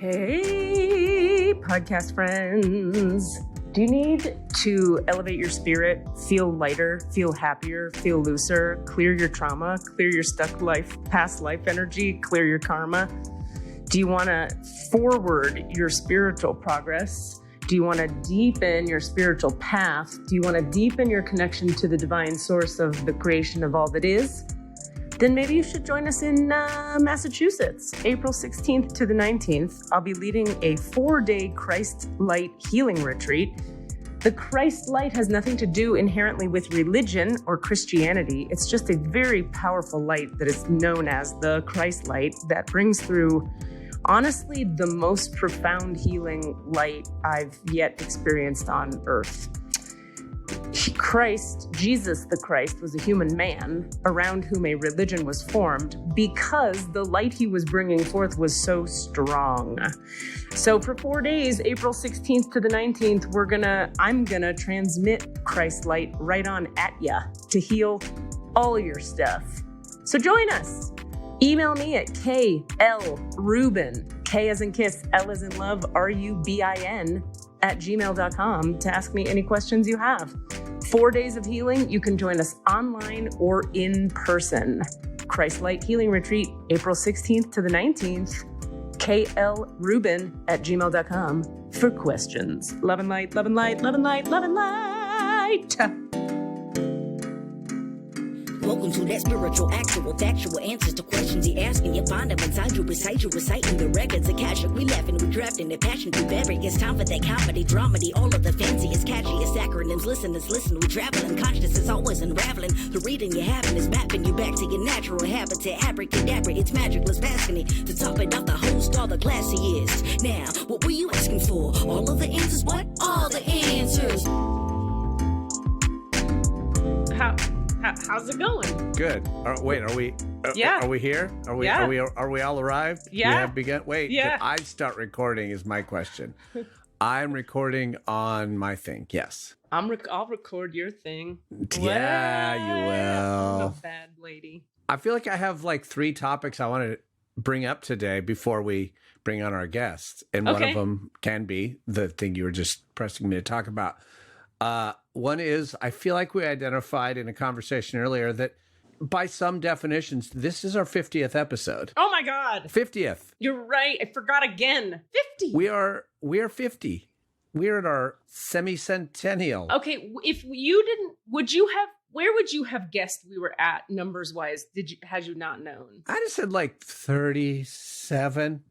Hey, podcast friends. Do you need to elevate your spirit, feel lighter, feel happier, feel looser, clear your trauma, clear your stuck past life energy, clear your karma? Do you want to forward your spiritual progress? Do you want to deepen your spiritual path? Do you want to deepen your connection to the divine source of the creation of all that is? Then maybe you should join us in Massachusetts, April 16th to the 19th. I'll be leading a 4-day Christ Light healing retreat. The Christ Light has nothing to do inherently with religion or Christianity. It's just a very powerful light that is known as the Christ Light that brings through, honestly, the most profound healing light I've yet experienced on earth. Jesus the Christ, was a human man around whom a religion was formed because the light he was bringing forth was so strong. So for 4 days, April 16th to the 19th, I'm gonna transmit Christ light right on at ya to heal all your stuff. So join us. Email me at klrubin, K as in kiss, L as in love, RUBIN @gmail.com to ask me any questions you have. 4 days of healing. You can join us online or in person. Christ Light Healing Retreat, April 16th to the 19th. klrubin @gmail.com for questions. Love and light, love and light, love and light, love and light. Welcome to that spiritual, actual, factual answers to questions you asking. You find them inside you, reciting the records of cash. We laughing, we drafting the passion through bury. It's time for that comedy, dramedy, all of the fanciest, catchiest acronyms. Listeners, listen, we traveling. Consciousness is always unraveling. The reading you're having is mapping you back to your natural habitat. Abracadabra, it's magicless, passionate. To top it off, the host, all the classiest. Now, what were you asking for? All of the answers, what? All the answers. How's it going? Good. Are we? Yeah. Are we here? Are we? Yeah. Are we all arrived? Yeah. We have begun. Wait. Yeah. Did I start recording? Is my question. I'm recording on my thing. Yes. I'll record your thing. Yeah, you will. I'm a bad lady. I feel like I have like 3 topics I want to bring up today before we bring on our guests, and one of them can be the thing you were just pressing me to talk about. One is, I feel like we identified in a conversation earlier that by some definitions, this is our 50th episode. Oh my God. 50th. You're right. I forgot again. 50. We are 50. We're at our semi-centennial. Okay. If you didn't, where would you have guessed we were at numbers wise? Had you not known? I just said like 37.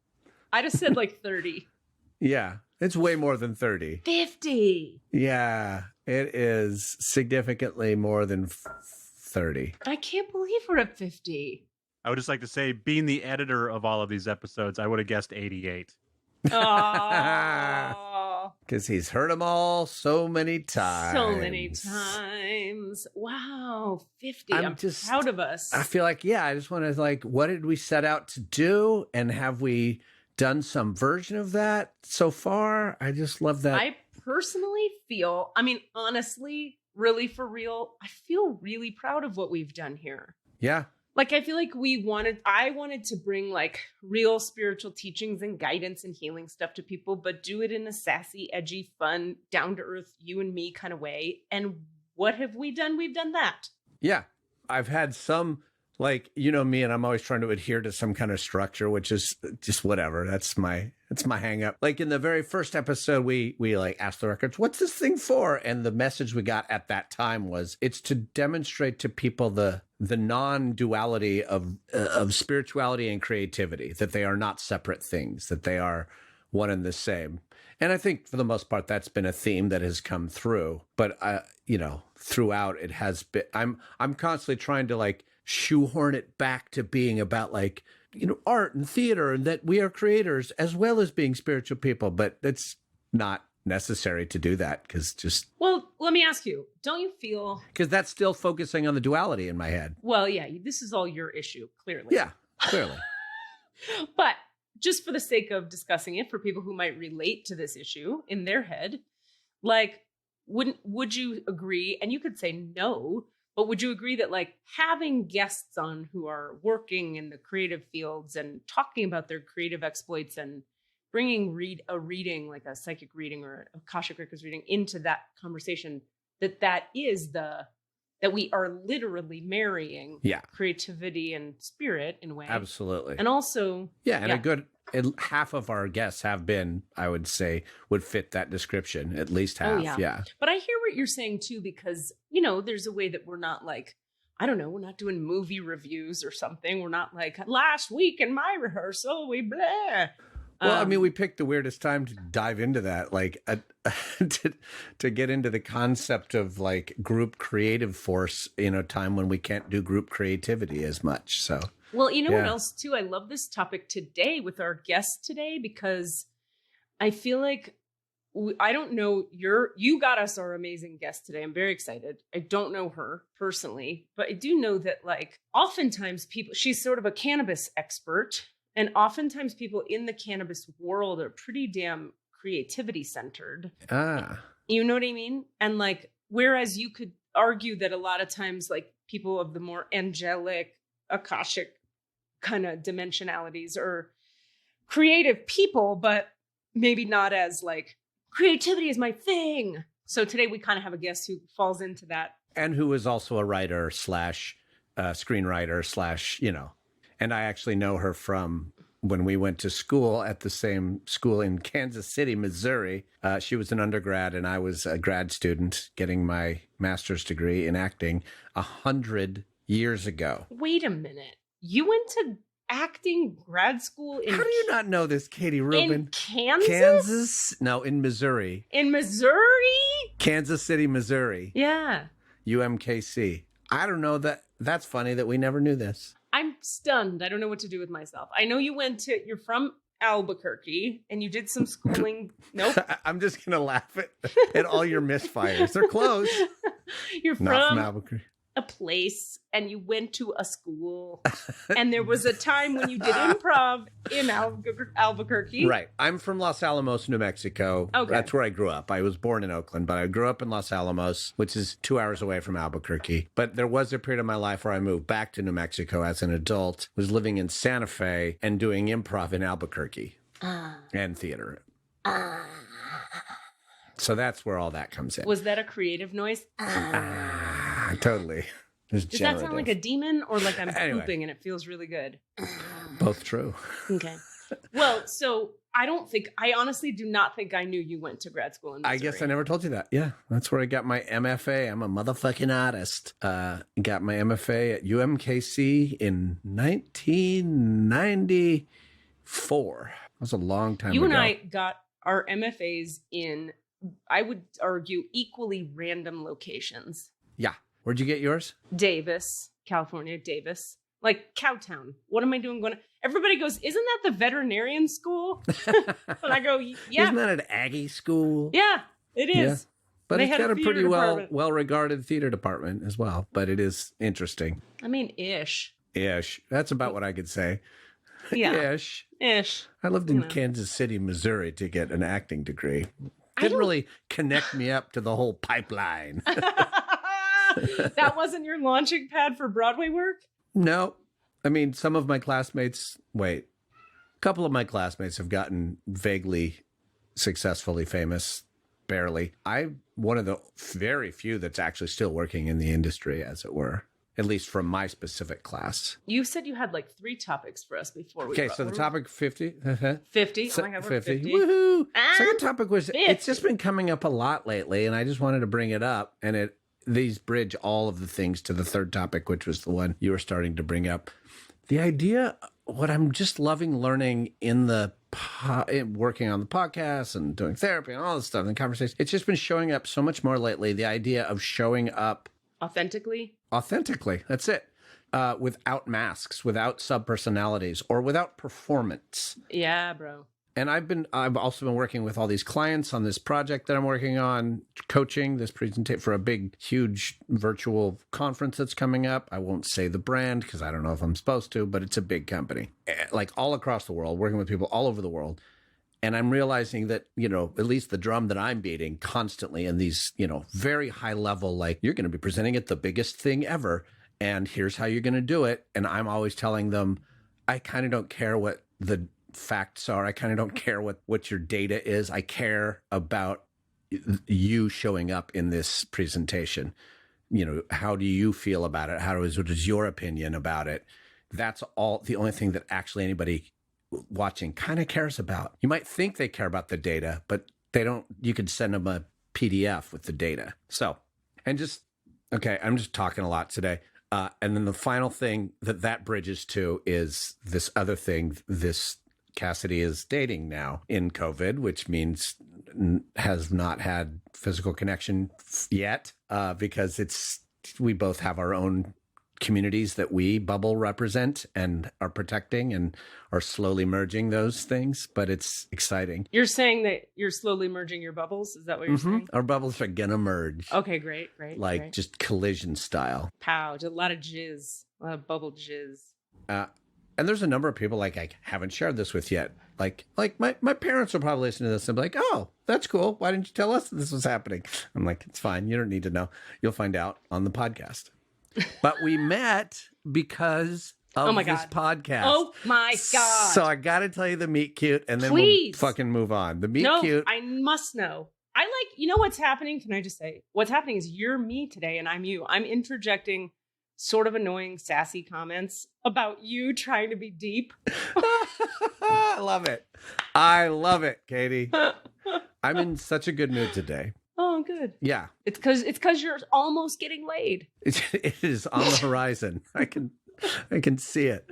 I just said like 30. Yeah. It's way more than 30. 50. Yeah, it is significantly more than 30. I can't believe we're at 50. I would just like to say, being the editor of all of these episodes, I would have guessed 88. Oh. Because he's heard them all so many times. So many times. Wow, 50. I'm just proud of us. I feel like, I just want to what did we set out to do? And have we done some version of that so far? I just love that. I personally feel, honestly, really for real, I feel really proud of what we've done here. Yeah. Like, I feel like I wanted to bring like real spiritual teachings and guidance and healing stuff to people, but do it in a sassy, edgy, fun, down to earth, you and me kind of way. And what have we done? We've done that. Yeah. I've had some, me, and I'm always trying to adhere to some kind of structure, which is just whatever. That's my hang up. Like in the very first episode, we asked the records, what's this thing for? And the message we got at that time was, it's to demonstrate to people the non-duality of spirituality and creativity, that they are not separate things, that they are one and the same. And I think for the most part, that's been a theme that has come through. But, throughout it has been, I'm constantly trying to shoehorn it back to being about art and theater, and that we are creators as well as being spiritual people. But it's not necessary to do that Well, let me ask you, don't you feel... Because that's still focusing on the duality in my head. Well, yeah, this is all your issue, clearly. Yeah, clearly. But just for the sake of discussing it, for people who might relate to this issue in their head, would you agree, and you could say no, but would you agree that having guests on who are working in the creative fields and talking about their creative exploits and bringing a reading, like a psychic reading or a Akashic Records reading into that conversation, that we are literally marrying creativity and spirit in a way. Absolutely. And also, half of our guests have been, I would say, would fit that description, at least half. Yeah. But I hear what you're saying too, because, you know, there's a way that we're not like, I don't know, we're not doing movie reviews or something. We're not like, last week in my rehearsal, we blah. Well, I mean, we picked the weirdest time to dive into that, like to get into the concept of like group creative force in a time when we can't do group creativity as much. So, well, you know what else too? I love this topic today with our guest today, because I feel like I don't know, you got us our amazing guest today. I'm very excited. I don't know her personally, but I do know that like oftentimes she's sort of a cannabis expert. And oftentimes people in the cannabis world are pretty damn creativity centered. You know what I mean? And like, whereas you could argue that a lot of times like people of the more angelic, Akashic kind of dimensionalities are creative people, but maybe not as like, creativity is my thing. So today we kind of have a guest who falls into that. And who is also a writer / screenwriter / you know. And I actually know her from when we went to school at the same school in Kansas City, Missouri. She was an undergrad and I was a grad student getting my master's degree in acting 100 years ago. Wait a minute. You went to acting grad school in... How do you not know this, Katie Rubin? In Kansas? Kansas? No, in Missouri. In Missouri? Kansas City, Missouri. Yeah. UMKC. I don't know that. That's funny that we never knew this. I'm stunned. I don't know what to do with myself. I know you're from Albuquerque and you did some schooling. Nope. I'm just going to laugh at all your misfires. They're close. You're Not from Albuquerque. A place and you went to a school and there was a time when you did improv in Albuquerque. Right. I'm from Los Alamos, New Mexico. Okay. That's where I grew up. I was born in Oakland, but I grew up in Los Alamos, which is 2 hours away from Albuquerque. But there was a period of my life where I moved back to New Mexico as an adult, was living in Santa Fe and doing improv in Albuquerque and theater. So that's where all that comes in. Was that a creative noise? Totally. Does that sound like a demon or like I'm pooping and it feels really good? Both true. Okay. Well, so I honestly do not think I knew you went to grad school in Missouri. I guess I never told you that. Yeah, that's where I got my MFA. I'm a motherfucking artist. Got my MFA at UMKC in 1994. That was a long time ago. You and I got our MFAs in, I would argue, equally random locations. Yeah. Where'd you get yours? Davis, California, Davis. Like Cowtown. What am I doing? Everybody goes, isn't that the veterinarian school? And I go, yeah. Isn't that an Aggie school? Yeah, it is. Yeah. But it's got a pretty well-regarded theater department as well. But it is interesting. I mean, ish. Ish. That's about what I could say. Yeah. Ish. Ish. I lived in Kansas City, Missouri to get an acting degree. Didn't really connect me up to the whole pipeline. That wasn't your launching pad for Broadway work? No. I mean, some of my classmates, a couple of my classmates have gotten vaguely successfully famous, barely. I'm one of the very few that's actually still working in the industry, as it were, at least from my specific class. You said you had like 3 topics for us before we... Okay, so the topic 50. 50. Oh my God, we're 50. Woohoo! Second topic was, it's just been coming up a lot lately, and I just wanted to bring it up, and these bridge all of the things to the third topic, which was the one you were starting to bring up. The idea, what I'm just loving learning in working on the podcast and doing therapy and all this stuff and conversation, it's just been showing up so much more lately. The idea of showing up authentically. That's it. Without masks, without subpersonalities, or without performance. Yeah, bro. And I've also been working with all these clients on this project that I'm working on, coaching this presentation for a big, huge virtual conference that's coming up. I won't say the brand because I don't know if I'm supposed to, but it's a big company, like all across the world, working with people all over the world. And I'm realizing that, at least the drum that I'm beating constantly in these, very high level, like, you're going to be presenting at the biggest thing ever, and here's how you're going to do it. And I'm always telling them, I kind of don't care what the facts are. I kind of don't care what your data is. I care about you showing up in this presentation. You know, how do you feel about it? What is your opinion about it? That's all the only thing that actually anybody watching kind of cares about. You might think they care about the data, but they don't. You could send them a PDF with the data. So, and just, okay, I'm just talking a lot today. And then the final thing that bridges to is this other thing. This Cassidy is dating now in COVID, which means has not had physical connection yet, because we both have our own communities that we bubble represent and are protecting and are slowly merging those things, but it's exciting. You're saying that you're slowly merging your bubbles? Is that what you're saying? Our bubbles are gonna merge. Okay, great. Like just collision style. Pow, a lot of jizz, a lot of bubble jizz. And there's a number of people like I haven't shared this with yet. Like my parents will probably listen to this and be like, oh, that's cool. Why didn't you tell us this was happening? I'm like, it's fine. You don't need to know. You'll find out on the podcast. But we met because of this podcast. Oh my God. So I got to tell you the meet cute, and then Please. We'll fucking move on. The meet cute. I must know. You know what's happening? Can I just say, what's happening is you're me today and I'm you. I'm interjecting sort of annoying, sassy comments about you trying to be deep. I love it, Katie. I'm in such a good mood today. Oh, good. Yeah. It's because you're almost getting laid. It is on the horizon. I can see it.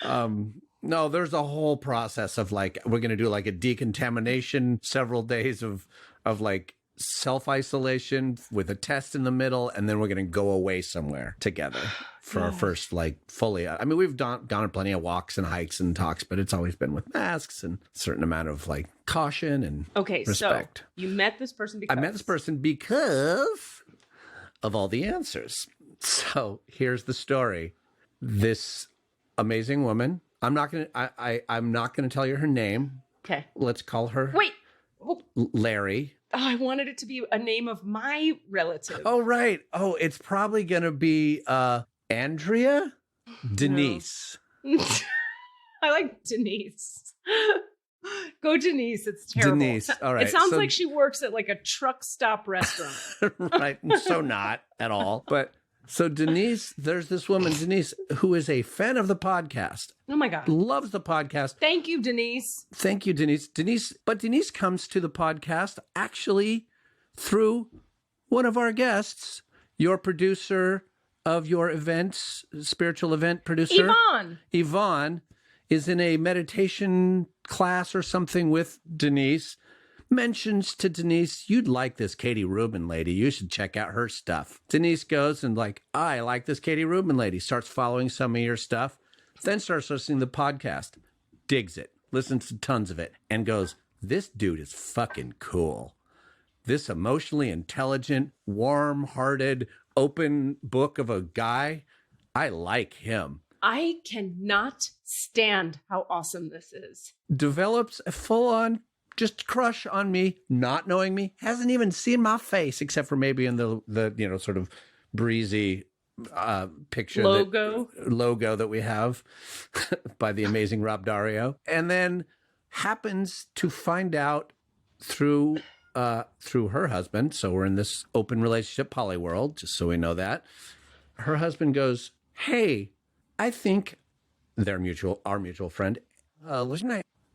No, there's a whole process of like, we're going to do like a decontamination, several days of like self-isolation with a test in the middle. And then we're going to go away somewhere together for our first like fully. I mean, we've gone on plenty of walks and hikes and talks, but it's always been with masks and a certain amount of like caution and respect. So you met this person because... I met this person because of all the answers. So here's the story. This amazing woman, I'm not going to tell you her name. Okay. Let's call her Larry. Oh, I wanted it to be a name of my relative. Oh, right. Oh, it's probably going to be Andrea? Denise. No. I like Denise. Go Denise. It's terrible. Denise. All right. It sounds like she works at like a truck stop restaurant. Right. So not at all. But so Denise, there's this woman, Denise, who is a fan of the podcast. Oh my God. Loves the podcast. Thank you, Denise. Thank you, Denise. But Denise comes to the podcast actually through one of our guests, your producer of your events, spiritual event producer. Yvonne is in a meditation class or something with Denise. Mentions to Denise, you'd like this Katie Rubin lady. You should check out her stuff. Denise goes and like, I like this Katie Rubin lady. Starts following some of your stuff. Then starts listening to the podcast. Digs it. Listens to tons of it. And goes, this dude is fucking cool. This emotionally intelligent, warm-hearted, open book of a guy. I like him. I cannot stand how awesome this is. Develops a full-on just crush on me, not knowing me, hasn't even seen my face except for maybe in the sort of breezy picture logo that we have by the amazing Rob Dario, and then happens to find out through her husband. So we're in this open relationship poly world, just so we know that. Her husband goes, hey, I think our mutual friend,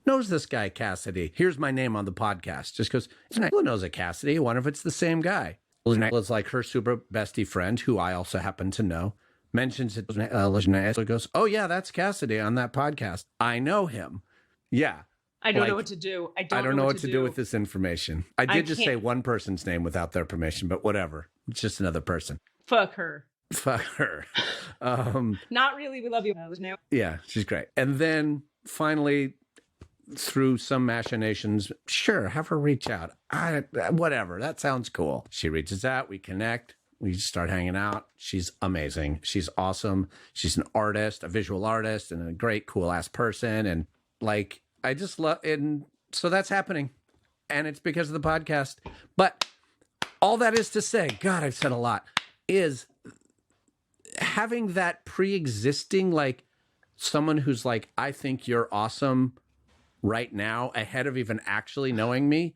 knows this guy, Cassidy. Here's my name on the podcast. Just because who knows a Cassidy? I wonder if it's the same guy. It's like her super bestie friend, who I also happen to know, mentions it. So goes, oh, yeah, that's Cassidy on that podcast. I know him. Yeah. I don't know what to do. I don't know what to do with this information. I did just say one person's name without their permission, but whatever. It's just another person. Fuck her. Not really. We love you. Yeah, she's great. And then finally, through some machinations, sure, have her reach out. Whatever. That sounds cool. She reaches out. We connect. We start hanging out. She's amazing. She's awesome. She's an artist, a visual artist, and a great, cool ass person. And like, I just love it. And so that's happening. And it's because of the podcast. But all that is to say, God, I've said a lot, is having that pre-existing, like someone who's like, I think you're awesome, right now, ahead of even actually knowing me,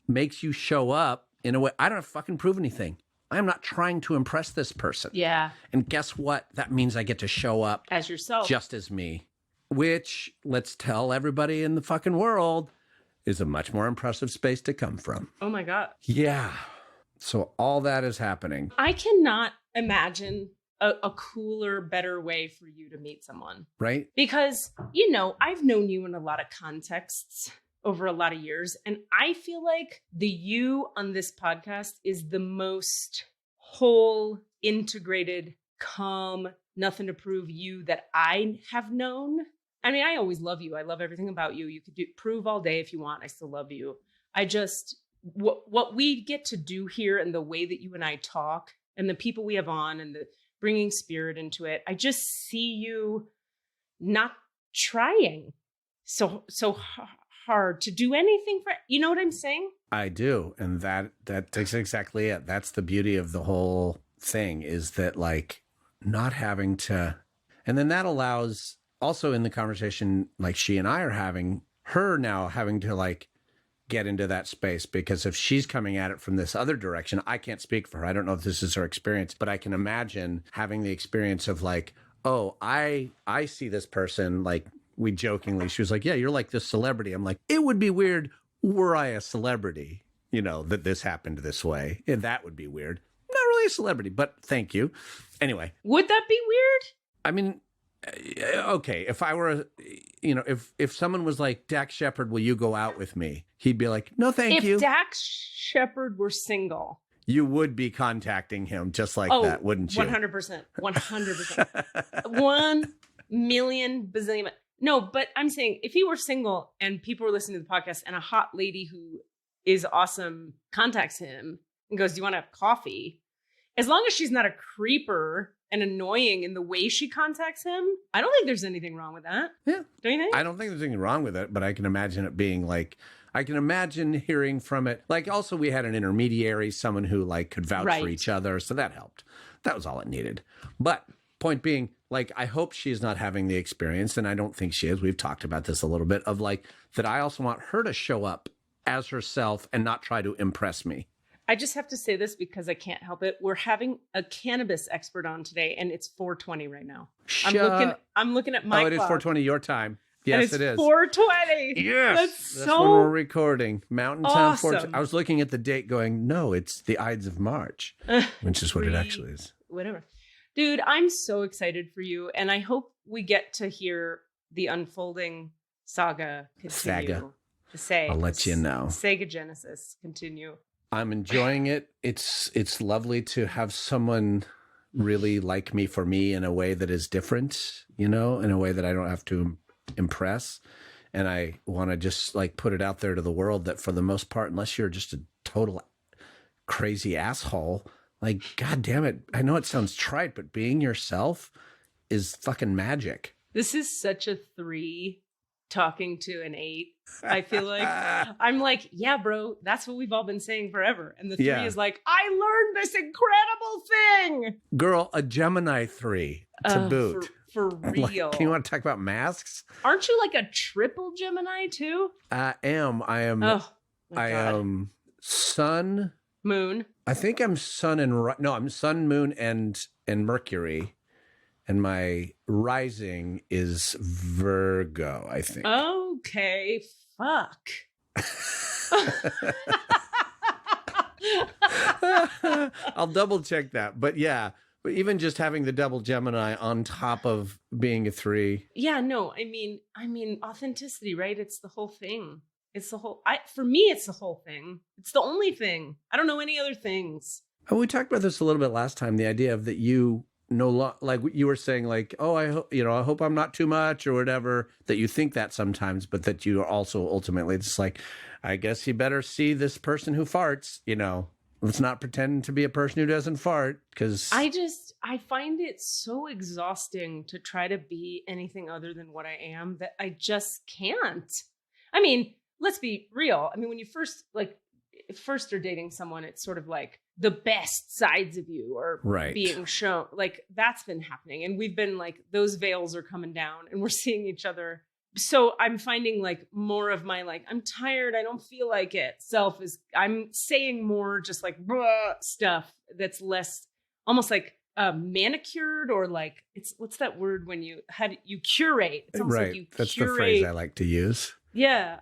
makes you show up in a way. I don't have to fucking prove anything. I'm not trying to impress this person. Yeah. And guess what? That means I get to show up As yourself. just as me, which, let's tell everybody in the fucking world, is a much more impressive space to come from. Oh my God. Yeah. So all that is happening. I cannot imagine a cooler, better way for you to meet someone. Right? Because, you know, I've known you in a lot of contexts over a lot of years. And I feel like the you on this podcast is the most whole, integrated, calm, nothing to prove you that I have known. I mean, I always love you. I love everything about you. You could prove all day if you want. I still love you. I just, what we get to do here and the way that you and I talk and the people we have on and the bringing spirit into it, I just see you not trying so hard to do anything for, you know what I'm saying? I do. And that's exactly it. That's the beauty of the whole thing, is that, like, not having to, and then that allows also in the conversation, like she and I are having, her now having to like get into that space, because if she's coming at it from this other direction, I can't speak for her. I don't know if this is her experience, but I can imagine having the experience of like, oh, I see this person, like, we jokingly, she was like, yeah, you're like this celebrity. I'm like, it would be weird were I a celebrity, you know, that this happened this way. Yeah, that would be weird. Not really a celebrity, but thank you. Anyway. Would that be weird? I mean, okay, if I were, you know, if someone was like, Dax Shepard, will you go out with me? He'd be like, no, thank you. If Dax Shepard were single. You would be contacting him just like that, wouldn't you? 100%. 100%. 1 million bazillion. No, but I'm saying if he were single and people were listening to the podcast and a hot lady who is awesome contacts him and goes, do you want to have coffee? As long as she's not a creeper and annoying in the way she contacts him, I don't think there's anything wrong with that. Yeah. Don't you think? I don't think there's anything wrong with it, but I can imagine it being like, I can imagine hearing from it. Like, also we had an intermediary, someone who like could vouch for each other. So that helped. That was all it needed. But point being, like, I hope she's not having the experience, and I don't think she is. We've talked about this a little bit, of like, that I also want her to show up as herself and not try to impress me. I just have to say this because I can't help it. We're having a cannabis expert on today, and it's 4:20 right now. I'm looking at my clock. Oh, it is 4:20 your time. Yes, it is. 4:20. Yes. That's when we're recording. Mountain Time awesome. 420. I was looking at the date going, no, it's the Ides of March, which is what it actually is. Whatever. Dude, I'm so excited for you, and I hope we get to hear the unfolding saga continue. I'll let you know. Sega Genesis continue. I'm enjoying it. It's lovely to have someone really like me for me in a way that is different, you know, in a way that I don't have to impress. And I want to just like put it out there to the world that for the most part, unless you're just a total crazy asshole, like, God damn it. I know it sounds trite, but being yourself is fucking magic. This is such a 3 talking to an 8. I feel like I'm like, yeah, bro, that's what we've all been saying forever. And the 3 is like, I learned this incredible thing. Girl, a Gemini 3 to boot. For real. Like, you want to talk about masks? Aren't you like a triple Gemini too? I am. Oh, I am sun. Moon. I think I'm sun and I'm sun, moon, and Mercury, and my rising is Virgo, I think. Okay, fuck. I'll double check that, but yeah, but even just having the double Gemini on top of being a 3. Yeah, no, I mean authenticity, right? It's the whole thing. It's the whole, for me, it's the whole thing. It's the only thing. I don't know any other things. Oh, we talked about this a little bit last time. The idea of that you like you were saying, like, oh, I hope I'm not too much or whatever, that you think that sometimes, but that you are also ultimately just like, I guess you better see this person who farts, you know, let's not pretend to be a person who doesn't fart, because I find it so exhausting to try to be anything other than what I am that I just can't. I mean, let's be real. I mean, when you first are dating someone, it's sort of like the best sides of you are being shown. Like, that's been happening. And we've been like, those veils are coming down and we're seeing each other so I'm finding like more of my like, I'm tired, I don't feel like it self is, I'm saying more just like stuff that's less almost like manicured, or like it's, what's that word when you curate? It's almost like you That's curate. the phrase I like to use. Yeah.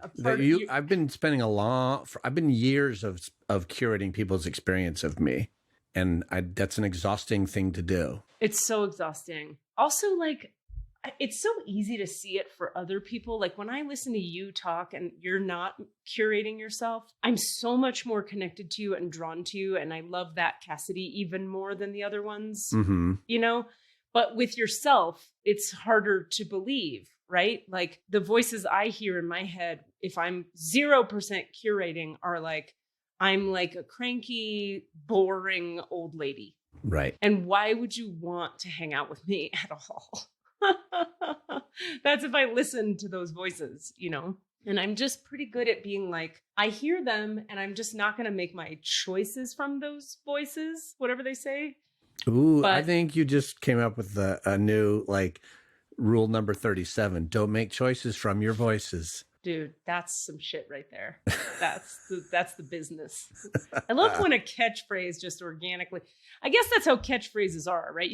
I've been spending I've been years of curating people's experience of me. And that's an exhausting thing to do. It's so exhausting. Also, like, it's so easy to see it for other people. Like when I listen to you talk and you're not curating yourself, I'm so much more connected to you and drawn to you. And I love that Cassidy even more than the other ones, you know, but with yourself, it's harder to believe, right? Like the voices I hear in my head, if I'm 0% curating, are like, I'm like a cranky, boring old lady. Right. And why would you want to hang out with me at all? That's if I listen to those voices, you know? And I'm just pretty good at being like, I hear them and I'm just not going to make my choices from those voices, whatever they say. Ooh, but I think you just came up with a new, like, rule number 37. Don't make choices from your voices. Dude, that's some shit right there. That's the business. I love when a catchphrase just organically, I guess that's how catchphrases are, right?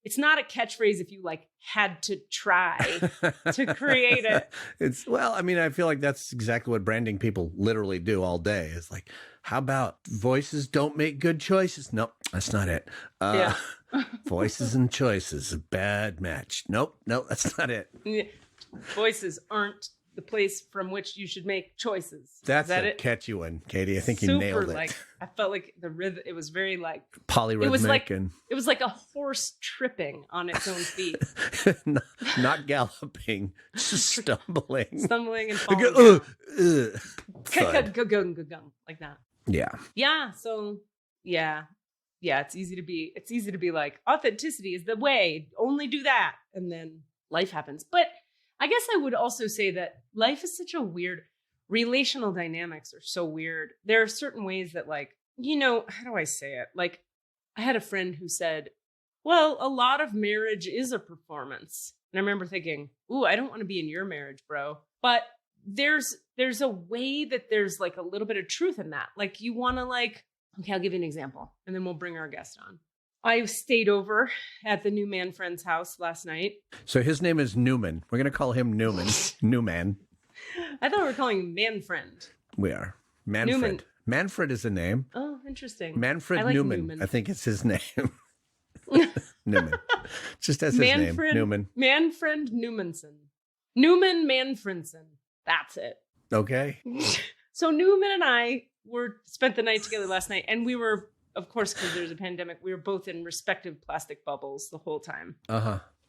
It's not a catchphrase if you like had to try to create it. I feel like that's exactly what branding people literally do all day. It's like, how about voices don't make good choices? Nope, that's not it. Yeah. Voices and choices, a bad match. Nope, that's not it. Voices aren't the place from which you should make choices. That's a catchy one, Katie. I think you nailed it. Like, I felt like the rhythm, it was very like polyrhythmic, it was like a horse tripping on its own feet. not galloping, just stumbling And falling. Like that. Yeah. So it's easy to be like, authenticity is the way, only do that, and then life happens. But I guess I would also say that life is such a weird, relational dynamics are so weird. There are certain ways that, like, you know, how do I say it? Like, I had a friend who said, well, a lot of marriage is a performance. And I remember thinking, ooh, I don't want to be in your marriage, bro. But there's a way that there's like a little bit of truth in that. Like you want to like, okay, I'll give you an example and then we'll bring our guest on. I stayed over at the new man friend's house last night. So his name is Newman. We're going to call him Newman. Newman. I thought we were calling him man friend. We are. Manfred. Newman. Manfred is a name. Oh, interesting. Manfred like Newman. I think it's his name. Newman. Just as his name. Newman. Manfred Newmanson. Newman Manfredson. That's it. Okay. So Newman and I spent the night together last night, and we were, of course, because there's a pandemic, we were both in respective plastic bubbles the whole time.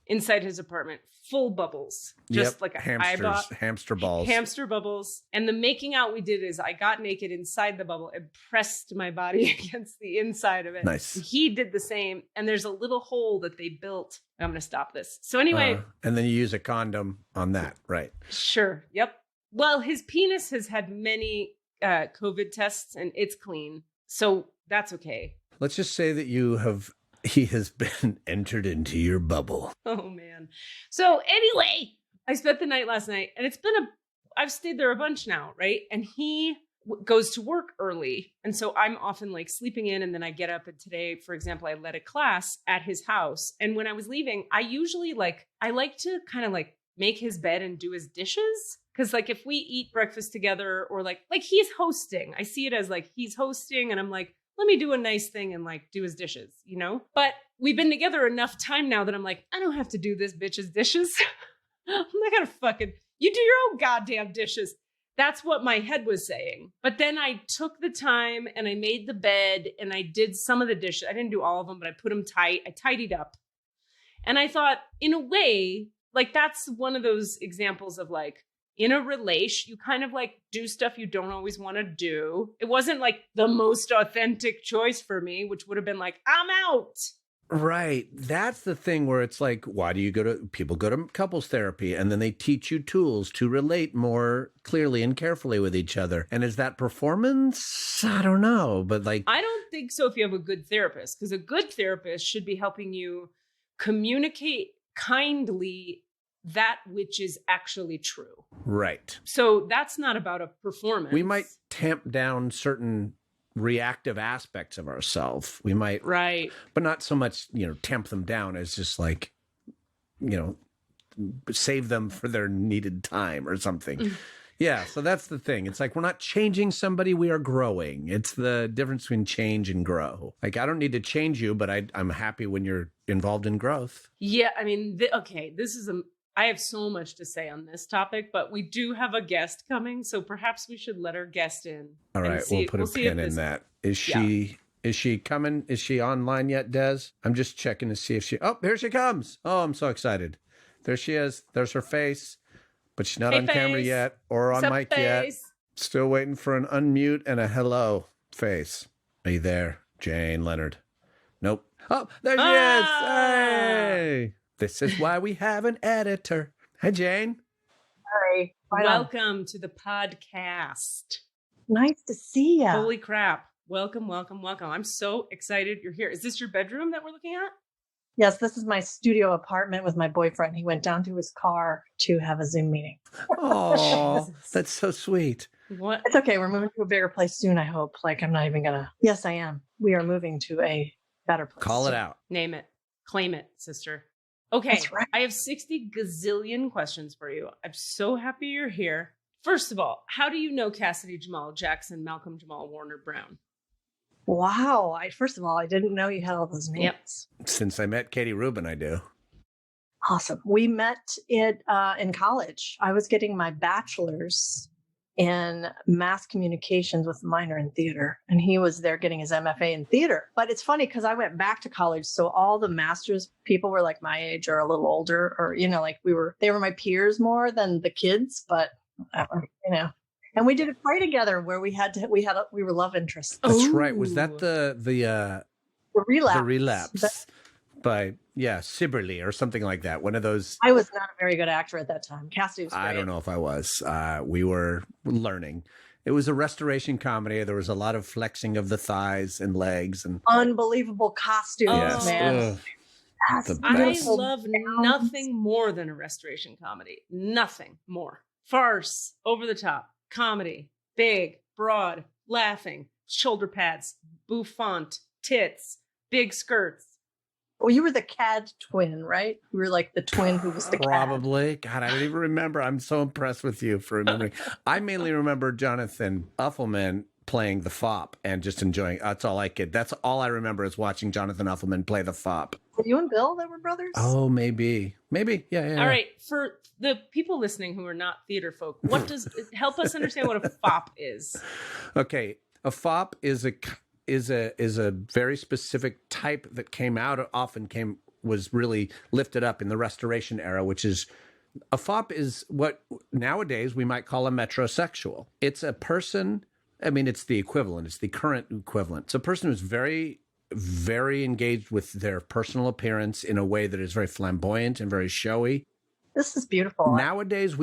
Inside his apartment, full bubbles, just like a hamster balls, hamster bubbles. And the making out we did is I got naked inside the bubble and pressed my body against the inside of it. Nice. He did the same. And there's a little hole that they built. I'm going to stop this. So anyway. And then you use a condom on that, right? Sure. Yep. Well, his penis has had many COVID tests and it's clean. So that's okay. Let's just say that he has been entered into your bubble. Oh, man. So anyway, I spent the night last night and I've stayed there a bunch now, right? And he goes to work early. And so I'm often like sleeping in and then I get up. And today, for example, I led a class at his house. And when I was leaving, I usually I like to kind of like make his bed and do his dishes. Cause like if we eat breakfast together or like he's hosting, I see it as like he's hosting and I'm like, let me do a nice thing and like do his dishes, you know? But we've been together enough time now that I'm like, I don't have to do this bitch's dishes. I'm not gonna fucking, you do your own goddamn dishes. That's what my head was saying. But then I took the time and I made the bed and I did some of the dishes. I didn't do all of them, but I put them tight. I tidied up. And I thought, in a way, like that's one of those examples of like, in a relation, you kind of like do stuff you don't always want to do. It wasn't like the most authentic choice for me, which would have been like, I'm out. Right. That's the thing where it's like, why do people go to couples therapy and then they teach you tools to relate more clearly and carefully with each other. And is that performance? I don't know. But like, I don't think so if you have a good therapist, because a good therapist should be helping you communicate kindly that which is actually true. Right. So that's not about a performance. We might tamp down certain reactive aspects of ourselves. We might, right, but not so much, tamp them down as just like, save them for their needed time or something. Yeah. So that's the thing. It's like, we're not changing somebody, we are growing. It's the difference between change and grow. Like, I don't need to change you, but I'm happy when you're involved in growth. Yeah. I mean, I have so much to say on this topic, but we do have a guest coming. So perhaps we should let our guest in. All right. We'll put a pin in that. Is she coming? Is she online yet, Des? I'm just checking to see if here she comes. Oh, I'm so excited. There she is. There's her face, but she's not on camera yet or on mic yet. Still waiting for an unmute and a hello face. Are you there, Jaene, Leonard? Nope. Oh, there she is. Hey. This is why we have an editor. Hi, Jaene. Hi. Welcome to the podcast. Nice to see you. Holy crap. Welcome, welcome, welcome. I'm so excited you're here. Is this your bedroom that we're looking at? Yes, this is my studio apartment with my boyfriend. He went down to his car to have a Zoom meeting. Oh, that's so sweet. What? It's okay. We're moving to a bigger place soon, I hope. Like, I'm not even going to. Yes, I am. We are moving to a better place. Call it out. Name it. Claim it, sister. Okay. That's right. I have 60 gazillion questions for you. I'm so happy you're here. First of all, how do you know Cassidy, Jamal Jackson, Malcolm, Jamal, Warner, Brown? Wow. First of all, I didn't know you had all those names. Yep. Since I met Katie Rubin, I do. Awesome. We met in college. I was getting my bachelor's in mass communications with a minor in theater, and he was there getting his MFA in theater. But it's funny because I went back to college, so all the master's people were like my age or a little older, or like they were my peers more than the kids. But and we did a play together where we were love interests. That's right. Was that the relapse? The relapse by Sibberly or something like that. One of those. I was not a very good actor at that time. Cassidy was great. I don't know if I was. We were learning. It was a restoration comedy. There was a lot of flexing of the thighs and legs and unbelievable costumes, man. I love nothing more than a restoration comedy. Nothing more. Farce, over the top, comedy, big, broad, laughing, shoulder pads, bouffant, tits, big skirts. Well, you were the CAD twin, right? You were like the twin who was the Probably. God, I don't even remember. I'm so impressed with you for remembering. I mainly remember Jonathan Uffelman playing the fop and just enjoying. That's all I could. That's all I remember is watching Jonathan Uffelman play the fop. Were you and Bill that were brothers? Oh, maybe. Yeah. All right. For the people listening who are not theater folk, what does help us understand what a fop is? Okay. A fop is a very specific type that was really lifted up in the Restoration era, which is a fop is what nowadays we might call a metrosexual. It's a person, it's the equivalent. It's the current equivalent. It's a person who's very, very engaged with their personal appearance in a way that is very flamboyant and very showy. This is beautiful. Nowadays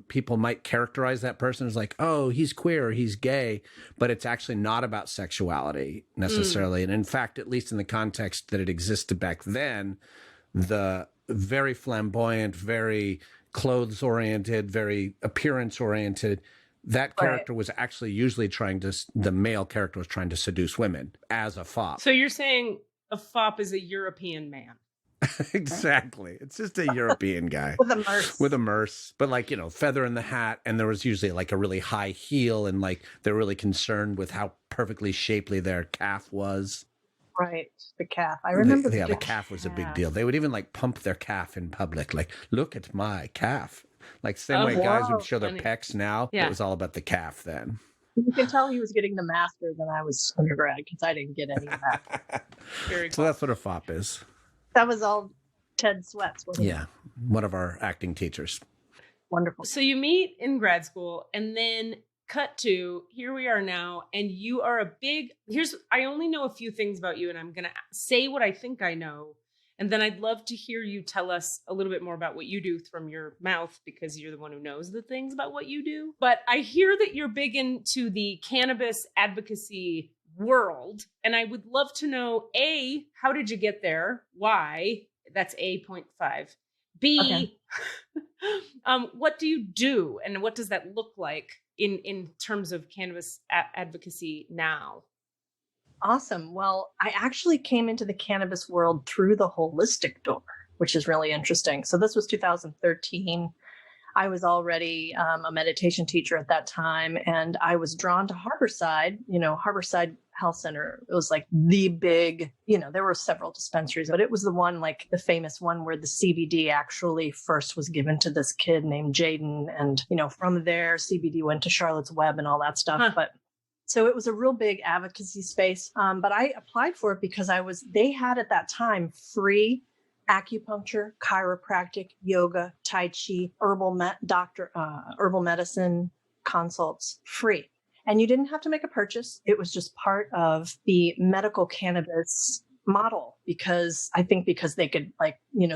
people might characterize that person as like, oh, he's queer, he's gay, but it's actually not about sexuality necessarily. And in fact, at least in the context that it existed back then, the very flamboyant, very clothes oriented, very appearance oriented, that character was actually usually the male character was trying to seduce women as a fop. So you're saying a fop is a European man? Exactly. It's just a European guy with a merce, but feather in the hat. And there was usually like a really high heel, and like they're really concerned with how perfectly shapely their calf was. Right. The calf. I remember. The calf was a big deal. They would even like pump their calf in public. Like, look at my calf. Like same way guys would show their pecs now. Yeah. It was all about the calf then. You can tell he was getting the master when I was undergrad because I didn't get any of that. Very cool. So that's what a fop is. That was all Ted Sweats. Yeah. One of our acting teachers. Wonderful. So you meet in grad school and then cut to here we are now. And you are I only know a few things about you, and I'm going to say what I think I know. And then I'd love to hear you tell us a little bit more about what you do from your mouth, because you're the one who knows the things about what you do. But I hear that you're big into the cannabis advocacy world. And I would love to know, A, how did you get there? Why? That's A.5. B, what do you do, and what does that look like in terms of cannabis advocacy now? Awesome. Well, I actually came into the cannabis world through the holistic door, which is really interesting. So this was 2013. I was already a meditation teacher at that time, and I was drawn to Harborside. Harborside Health Center. It was like the big, there were several dispensaries, but it was the one, like the famous one where the CBD actually first was given to this kid named Jaene. And, from there, CBD went to Charlotte's Web and all that stuff. Huh. But so it was a real big advocacy space. But I applied for it because they had at that time free acupuncture, chiropractic, yoga, tai chi, herbal medicine consults, free. And you didn't have to make a purchase. It was just part of the medical cannabis model, because they could,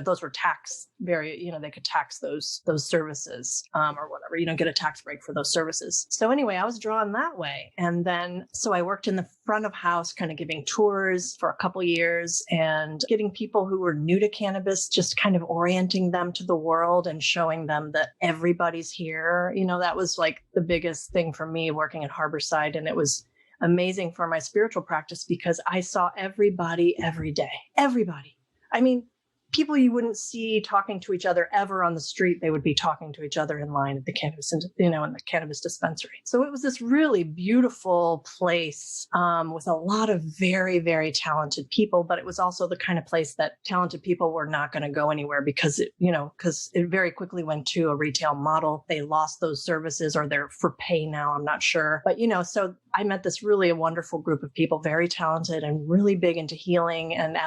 those were tax they could tax those services or whatever, get a tax break for those services. So anyway, I was drawn that way. And then, so I worked in the front of house, kind of giving tours for a couple years and getting people who were new to cannabis, just kind of orienting them to the world and showing them that everybody's here. That was like the biggest thing for me working at Harborside. And it was amazing for my spiritual practice because I saw everybody every day. Everybody. I mean, people you wouldn't see talking to each other ever on the street. They would be talking to each other in line at the cannabis, in the cannabis dispensary. So it was this really beautiful place with a lot of very, very talented people. But it was also the kind of place that talented people were not going to go anywhere because it very quickly went to a retail model. They lost those services, or they're for pay now. I'm not sure. But, so I met this really wonderful group of people, very talented and really big into healing and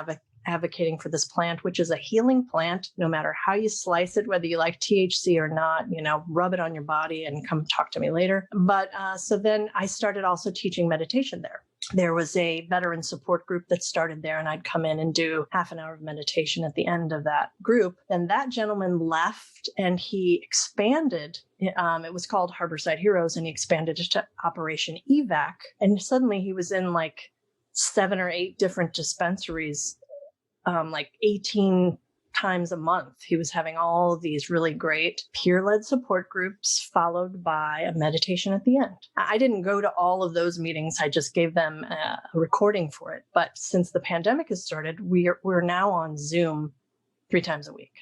advocating for this plant, which is a healing plant, no matter how you slice it, whether you like THC or not, rub it on your body and come talk to me later. But so then I started also teaching meditation there. There was a veteran support group that started there, and I'd come in and do half an hour of meditation at the end of that group. Then that gentleman left and he expanded. It was called Harborside Heroes, and he expanded it to Operation Evac. And suddenly he was in like 7 or 8 different dispensaries, like 18 times a month. He was having all these really great peer-led support groups followed by a meditation at the end. I didn't go to all of those meetings. I just gave them a recording for it. But since the pandemic has started, we're now on Zoom 3 times a week.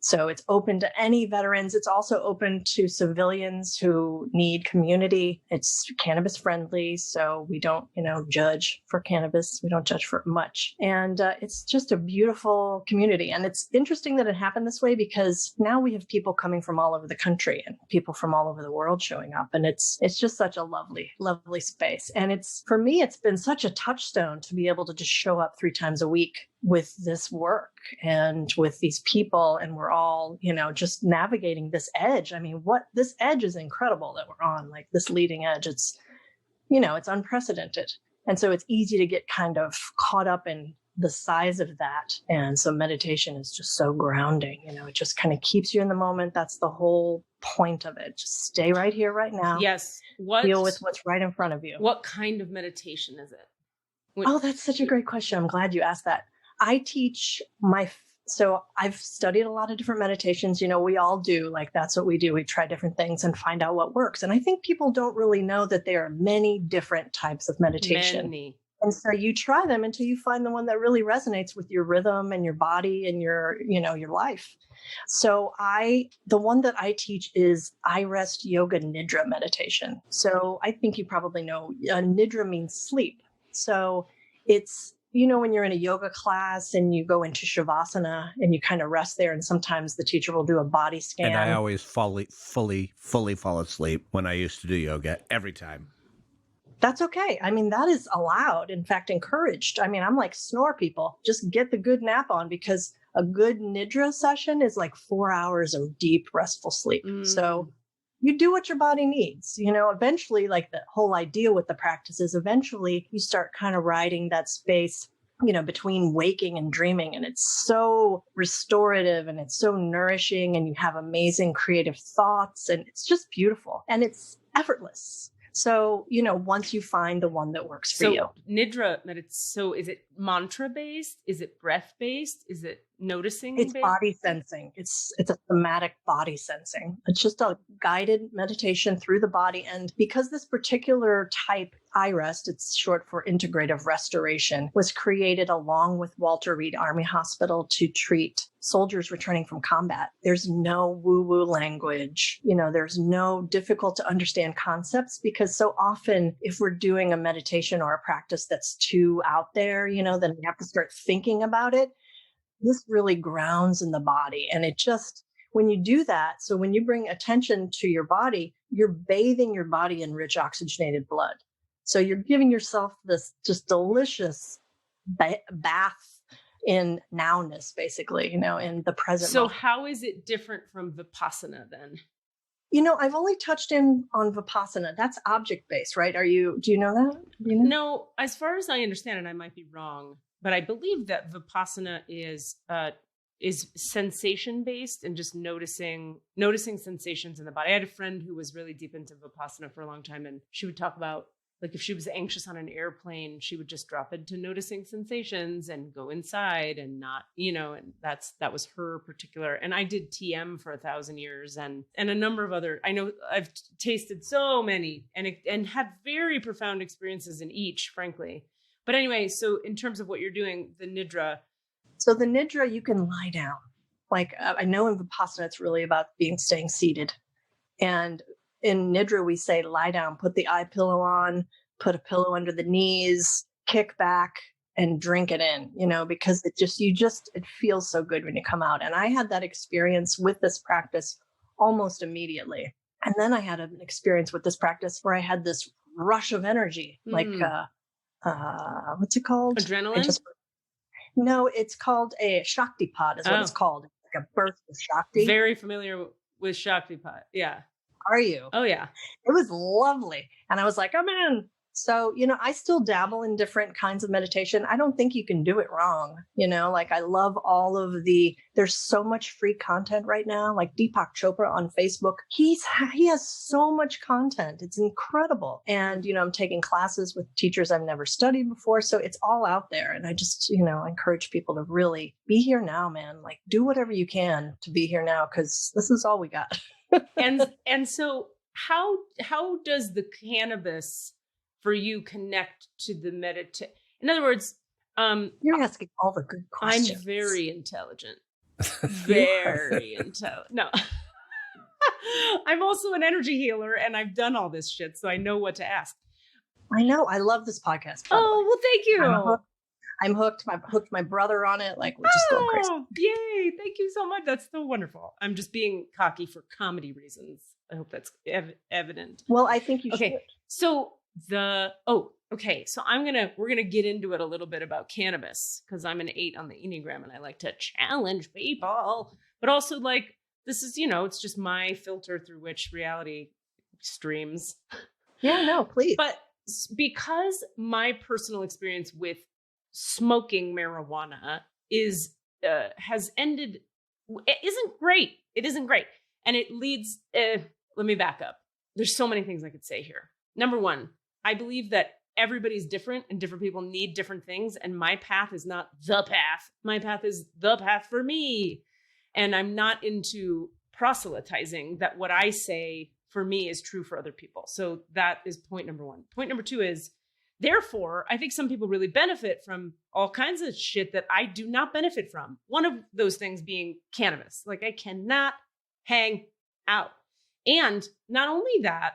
So it's open to any veterans. It's also open to civilians who need community. It's cannabis friendly. So we don't, judge for cannabis. We don't judge for much. And it's just a beautiful community. And it's interesting that it happened this way because now we have people coming from all over the country and people from all over the world showing up. And it's just such a lovely, lovely space. And for me, it's been such a touchstone to be able to just show up 3 times a week with this work and with these people. And we're all, just navigating this edge. I mean, this edge is incredible that we're on, like this leading edge. It's, it's unprecedented. And so it's easy to get kind of caught up in the size of that. And so meditation is just so grounding, it just kind of keeps you in the moment. That's the whole point of it. Just stay right here, right now. Yes. Deal with what's right in front of you. What kind of meditation is it? Oh, that's such a great question. I'm glad you asked that. I teach so I've studied a lot of different meditations. We all do, like, that's what we do. We try different things and find out what works. And I think people don't really know that there are many different types of meditation. Many. And so you try them until you find the one that really resonates with your rhythm and your body and your life. So the one that I teach is I Rest Yoga Nidra meditation. So I think you probably know Nidra means sleep. So it's, when you're in a yoga class and you go into Shavasana and you kind of rest there, and sometimes the teacher will do a body scan. And I always fully fall asleep when I used to do yoga every time. That's okay. I mean, that is allowed, in fact, encouraged. I mean, I'm like, snore, people. Just get the good nap on, because a good Nidra session is like 4 hours of deep, restful sleep. So you do what your body needs. Eventually, like, the whole idea with the practice is eventually you start kind of riding that space, between waking and dreaming. And it's so restorative and it's so nourishing, and you have amazing creative thoughts, and it's just beautiful and it's effortless. So, once you find the one that works for you. Nidra, so is it mantra based? Is it breath based? Is it noticing? It's body sensing. It's a somatic body sensing. It's just a guided meditation through the body. And because this particular type, iRest, it's short for integrative restoration, was created along with Walter Reed Army Hospital to treat soldiers returning from combat. There's no woo-woo language. There's no difficult to understand concepts, because so often if we're doing a meditation or a practice that's too out there, then we have to start thinking about it. This really grounds in the body. And it just, when you do that, so when you bring attention to your body, you're bathing your body in rich oxygenated blood. So you're giving yourself this just delicious bath in nowness, basically, in the present So moment. how is it different from Vipassana then? I've only touched in on Vipassana. That's object-based, right? Do you know that? No, as far as I understand it, I might be wrong, but I believe that Vipassana is sensation-based and just noticing sensations in the body. I had a friend who was really deep into Vipassana for a long time, and she would talk about, like, if she was anxious on an airplane, she would just drop into noticing sensations and go inside and not, and that was her particular. And I did TM for 1,000 years and a number of other, I know I've tasted so many and had very profound experiences in each, frankly. But anyway, so in terms of what you're doing, the Nidra. So the Nidra, you can lie down. Like, I know in Vipassana, it's really about staying seated. And in Nidra, we say, lie down, put the eye pillow on, put a pillow under the knees, kick back and drink it in, because it feels so good when you come out. And I had that experience with this practice almost immediately. And then I had an experience with this practice where I had this rush of energy, like, what's it called? Adrenaline? No, it's called a Shaktipat is what it's called. It's like a burst of Shakti. Very familiar with Shaktipat. Yeah. Are you? Oh, yeah. It was lovely. And I was like, I'm in. So, I still dabble in different kinds of meditation. I don't think you can do it wrong. Like, I love there's so much free content right now. Like Deepak Chopra on Facebook, he has so much content. It's incredible. And, I'm taking classes with teachers I've never studied before. So it's all out there. And I just, encourage people to really be here now, man. Like, do whatever you can to be here now, because this is all we got. and so how does the cannabis for you connect to the meditation? In other words, you're asking all the good questions. I'm very intelligent. Very intelligent. No. I'm also an energy healer and I've done all this shit, so I know what to ask. I know. I love this podcast. Oh, well, thank you. I'm hooked. I've hooked my brother on it. Like, we're just going crazy. Yay. Thank you so much. That's so wonderful. I'm just being cocky for comedy reasons. I hope that's evident. Well, I think you should. So so we're going to get into it a little bit about cannabis, because I'm an 8 on the Enneagram and I like to challenge people, but also, like, this is, it's just my filter through which reality streams. Yeah, no, please. But because my personal experience with smoking marijuana has ended, it isn't great. It isn't great. And it leads, let me back up. There's so many things I could say here. Number one, I believe that everybody's different and different people need different things. And my path is not the path. My path is the path for me. And I'm not into proselytizing that what I say for me is true for other people. So that is point number one. Point number two is, therefore, I think some people really benefit from all kinds of shit that I do not benefit from. One of those things being cannabis. Like, I cannot hang out. And not only that,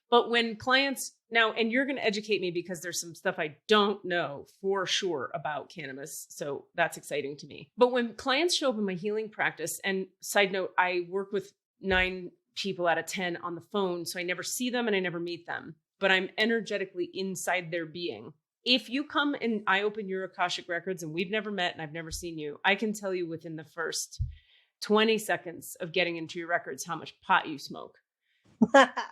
but when clients now, and you're going to educate me because there's some stuff I don't know for sure about cannabis. So that's exciting to me. But when clients show up in my healing practice, and side note, I work with 9 people out of 10 on the phone. So I never see them and I never meet them, but I'm energetically inside their being. If you come and I open your Akashic records and we've never met and I've never seen you, I can tell you within the first 20 seconds of getting into your records how much pot you smoke.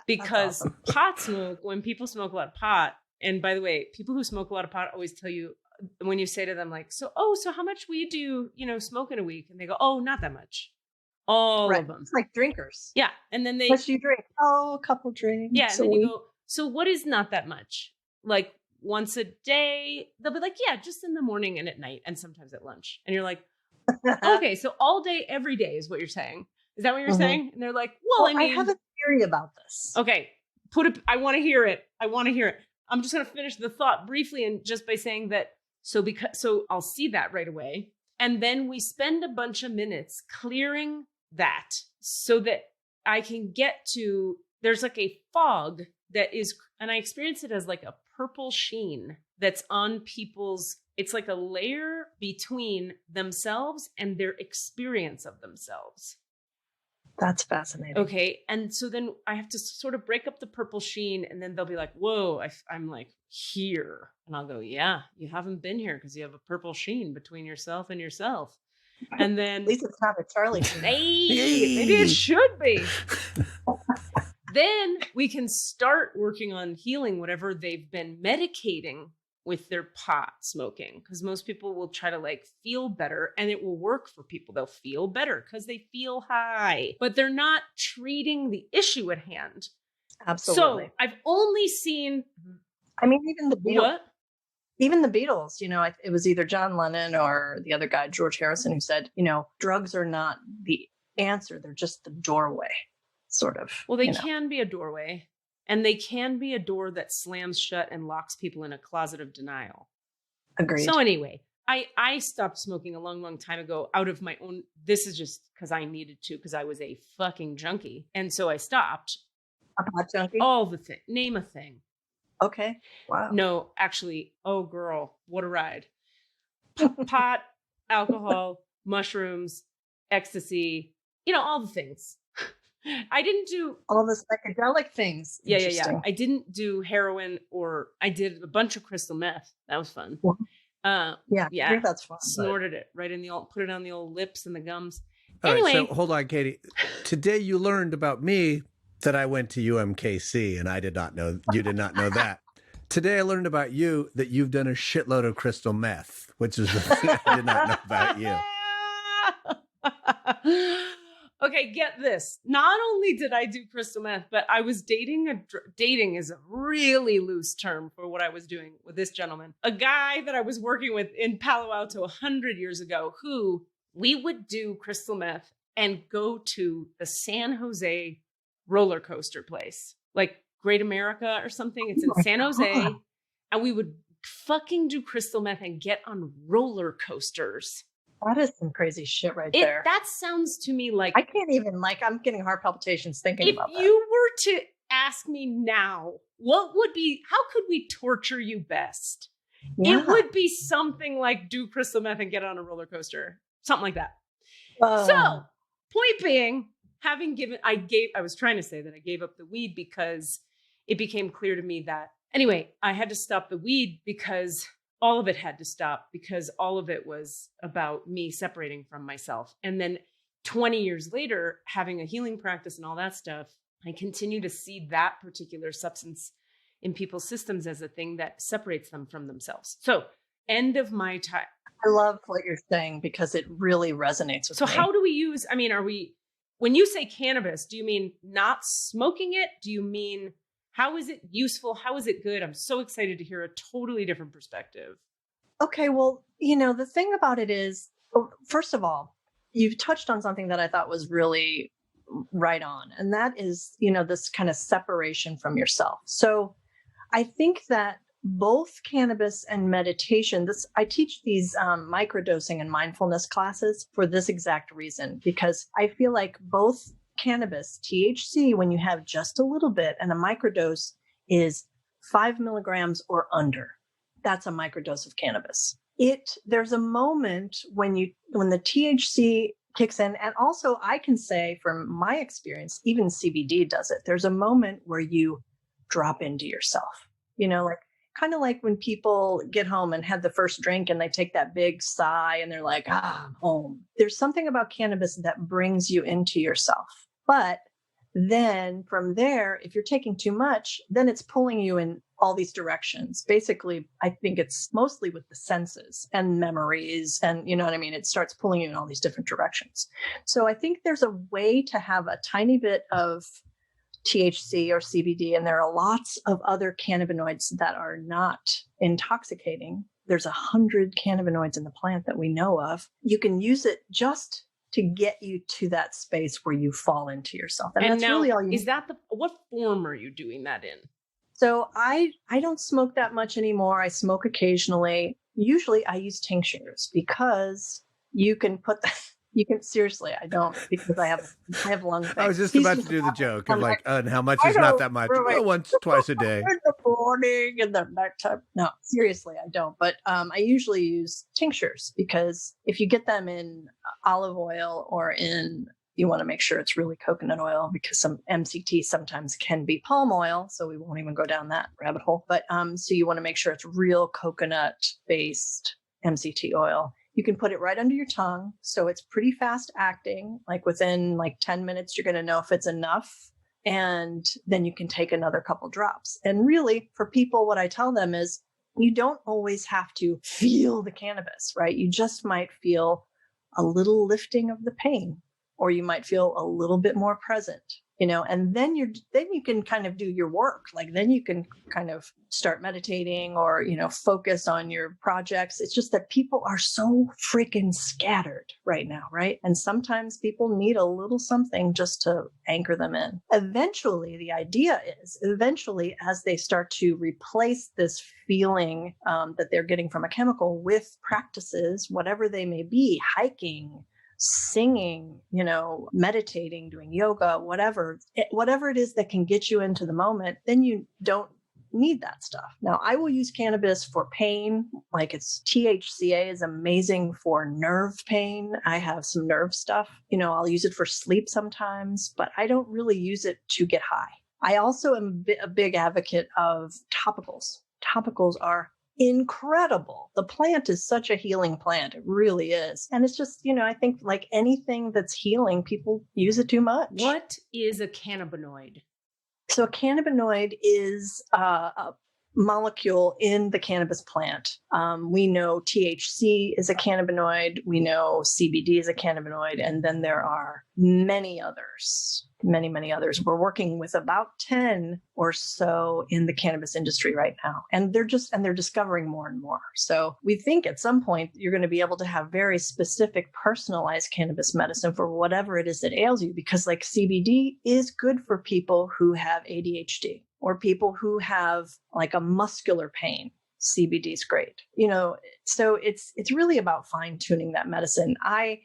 Because awesome. Pot smoke, when people smoke a lot of pot, and by the way, people who smoke a lot of pot always tell you, when you say to them, like, so how much weed do you, smoke in a week? And they go, oh, not that much. All of them. It's like drinkers. Yeah. And then they... What do you drink? Oh, a couple drinks. Yeah. And then you go, so what is not that much? Like, once a day? They'll be like, yeah, just in the morning and at night and sometimes at lunch. And you're like, Okay, so all day, every day is what you're saying. Is that what you're saying? And they're like, well, I I mean, have a theory about this. okay, put it. I want to hear it. I want to hear it. I'm just going to finish the thought briefly, and just by saying that. So I'll see that right away, and then we spend a bunch of minutes clearing that so that I can get to. There's like a fog that is, and I experience it as like a purple sheen that's on people's. It's like a layer between themselves and their experience of themselves. That's fascinating. Okay. And so then I have to sort of break up the purple sheen, and then they'll be like, whoa, I'm like here. And I'll go, yeah, you haven't been here because you have a purple sheen between yourself and yourself. And then At least it's not a Charlie. maybe it should be. Then we can start working on healing whatever they've been medicating with their pot smoking, because most people will try to like feel better, and it will work for people. They'll feel better because they feel high, but they're not treating the issue at hand. Absolutely. So I've only seen, I mean, even the Beatles. what? Even the Beatles, it was either John Lennon or the other guy, George Harrison, who said, drugs are not the answer. They're just the doorway, sort of. Well, they can be a doorway, and they can be a door that slams shut and locks people in a closet of denial. Agreed. So anyway, I stopped smoking a long, long time ago out of my own. This is just because I needed to, because I was a fucking junkie. And so I stopped. A pot junkie? All the thing. Name a thing. Okay. Wow. No, actually, oh girl, what a ride. Pot, alcohol, mushrooms, ecstasy, all the things. I didn't do all the psychedelic things. Yeah. I didn't do heroin, or I did a bunch of crystal meth. That was fun. Yeah. I think that's fun. Snorted it right in put it on the old lips and the gums. All anyway, right, so hold on, Katie. Today you learned about me that I went to UMKC, and I did not know, you did not know that. Today I learned about you that you've done a shitload of crystal meth, which is the thing I did not know about you. Okay, get this. Not only did I do crystal meth, but I was dating is a really loose term for what I was doing with this gentleman. A guy that I was working with in Palo Alto 100 years ago, who we would do crystal meth and go to the San Jose roller coaster place, like Great America or something. It's in San Jose. And we would fucking do crystal meth and get on roller coasters. That is some crazy shit there. That sounds to me like... I can't even, I'm getting heart palpitations thinking about that. If you were to ask me now, how could we torture you best? Yeah. It would be something like do crystal meth and get on a roller coaster. Something like that. So, point being, I was trying to say that I gave up the weed because it became clear to me that, anyway, I had to stop the weed because all of it had to stop, because all of it was about me separating from myself. And then 20 years later, having a healing practice and all that stuff, I continue to see that particular substance in people's systems as a thing that separates them from themselves. So, end of my time. I love what you're saying because it really resonates with me. So how do we use, when you say cannabis, do you mean not smoking it? Do you mean, how is it useful? How is it good? I'm so excited to hear a totally different perspective. Okay, well, the thing about it is, first of all, you've touched on something that I thought was really right on. And that is, this kind of separation from yourself. So I think that both cannabis and meditation, I teach these microdosing and mindfulness classes for this exact reason, because I feel like both cannabis, THC, when you have just a little bit, and a microdose is 5 milligrams or under. That's a microdose of cannabis. There's a moment when the THC kicks in, and also I can say from my experience, even CBD does it. There's a moment where you drop into yourself, kind of like when people get home and have the first drink and they take that big sigh and they're like, I'm home. There's something about cannabis that brings you into yourself. But then from there, if you're taking too much, then it's pulling you in all these directions. Basically, I think it's mostly with the senses and memories. And it starts pulling you in all these different directions. So I think there's a way to have a tiny bit of THC or CBD, and there are lots of other cannabinoids that are not intoxicating there's 100 cannabinoids in the plant that we know of. You can use it just to get you to that space where you fall into yourself. And that's now, really all you is that what form are you doing that in? So I don't smoke that much anymore. I smoke occasionally. Usually I use tinctures because you can put seriously, I don't, because I have lung things. I was just about to do the joke of like, and how much is not that much? Well, once, twice a day. In the morning and the nighttime. No, seriously, I don't. But I usually use tinctures because if you get them in olive oil or you want to make sure it's really coconut oil, because some MCT sometimes can be palm oil. So we won't even go down that rabbit hole. But so you want to make sure it's real coconut based MCT oil. You can put it right under your tongue. So it's pretty fast acting. Like within 10 minutes, you're going to know if it's enough. And then you can take another couple drops. And really, for people, what I tell them is you don't always have to feel the cannabis, right? You just might feel a little lifting of the pain, or you might feel a little bit more present, and then you can kind of do your work. Like then you can kind of start meditating or, focus on your projects. It's just that people are so freaking scattered right now, right? And sometimes people need a little something just to anchor them in. Eventually, the idea is as they start to replace this feeling that they're getting from a chemical with practices, whatever they may be, hiking, singing, meditating, doing yoga, whatever it is that can get you into the moment, then you don't need that stuff. Now, I will use cannabis for pain. Like it's THCA is amazing for nerve pain. I have some nerve stuff. I'll use it for sleep sometimes, but I don't really use it to get high. I also am a big advocate of topicals. Topicals are incredible. The plant is such a healing plant. It really is. And it's just, I think like anything that's healing, people use it too much. What is a cannabinoid? So a cannabinoid is a molecule in the cannabis plant. We know THC is a cannabinoid. We know CBD is a cannabinoid. And then there are many others. Many others. We're working with about 10 or so in the cannabis industry right now. And they're discovering more and more. So we think at some point you're going to be able to have very specific personalized cannabis medicine for whatever it is that ails you, because like CBD is good for people who have ADHD or people who have like a muscular pain. CBD is great. So it's really about fine tuning that medicine. My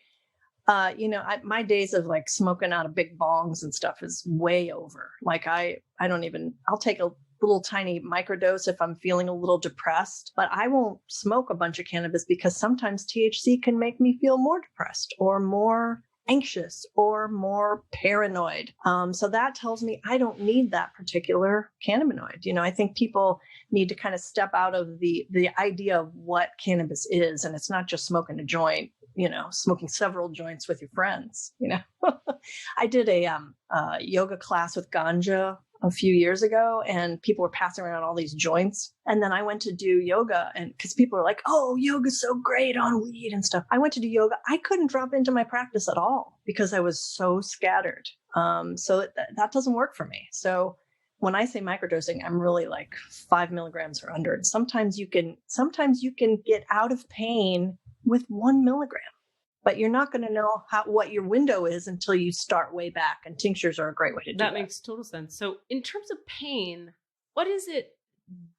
days of like smoking out of big bongs and stuff is way over. Like I'll take a little tiny microdose if I'm feeling a little depressed, but I won't smoke a bunch of cannabis because sometimes THC can make me feel more depressed or more anxious or more paranoid. So that tells me I don't need that particular cannabinoid. I think people need to kind of step out of the idea of what cannabis is. And it's not just smoking a joint, smoking several joints with your friends. I did a yoga class with ganja a few years ago, and people were passing around all these joints. And then I went to do yoga, and because people are like, oh, yoga's so great on weed and stuff. I went to do yoga. I couldn't drop into my practice at all because I was so scattered. So that doesn't work for me. So when I say microdosing, I'm really like 5 milligrams or under. And sometimes you can get out of pain with 1 milligram. But you're not going to know what your window is until you start way back. And tinctures are a great way to do that. That makes total sense. So in terms of pain, what is it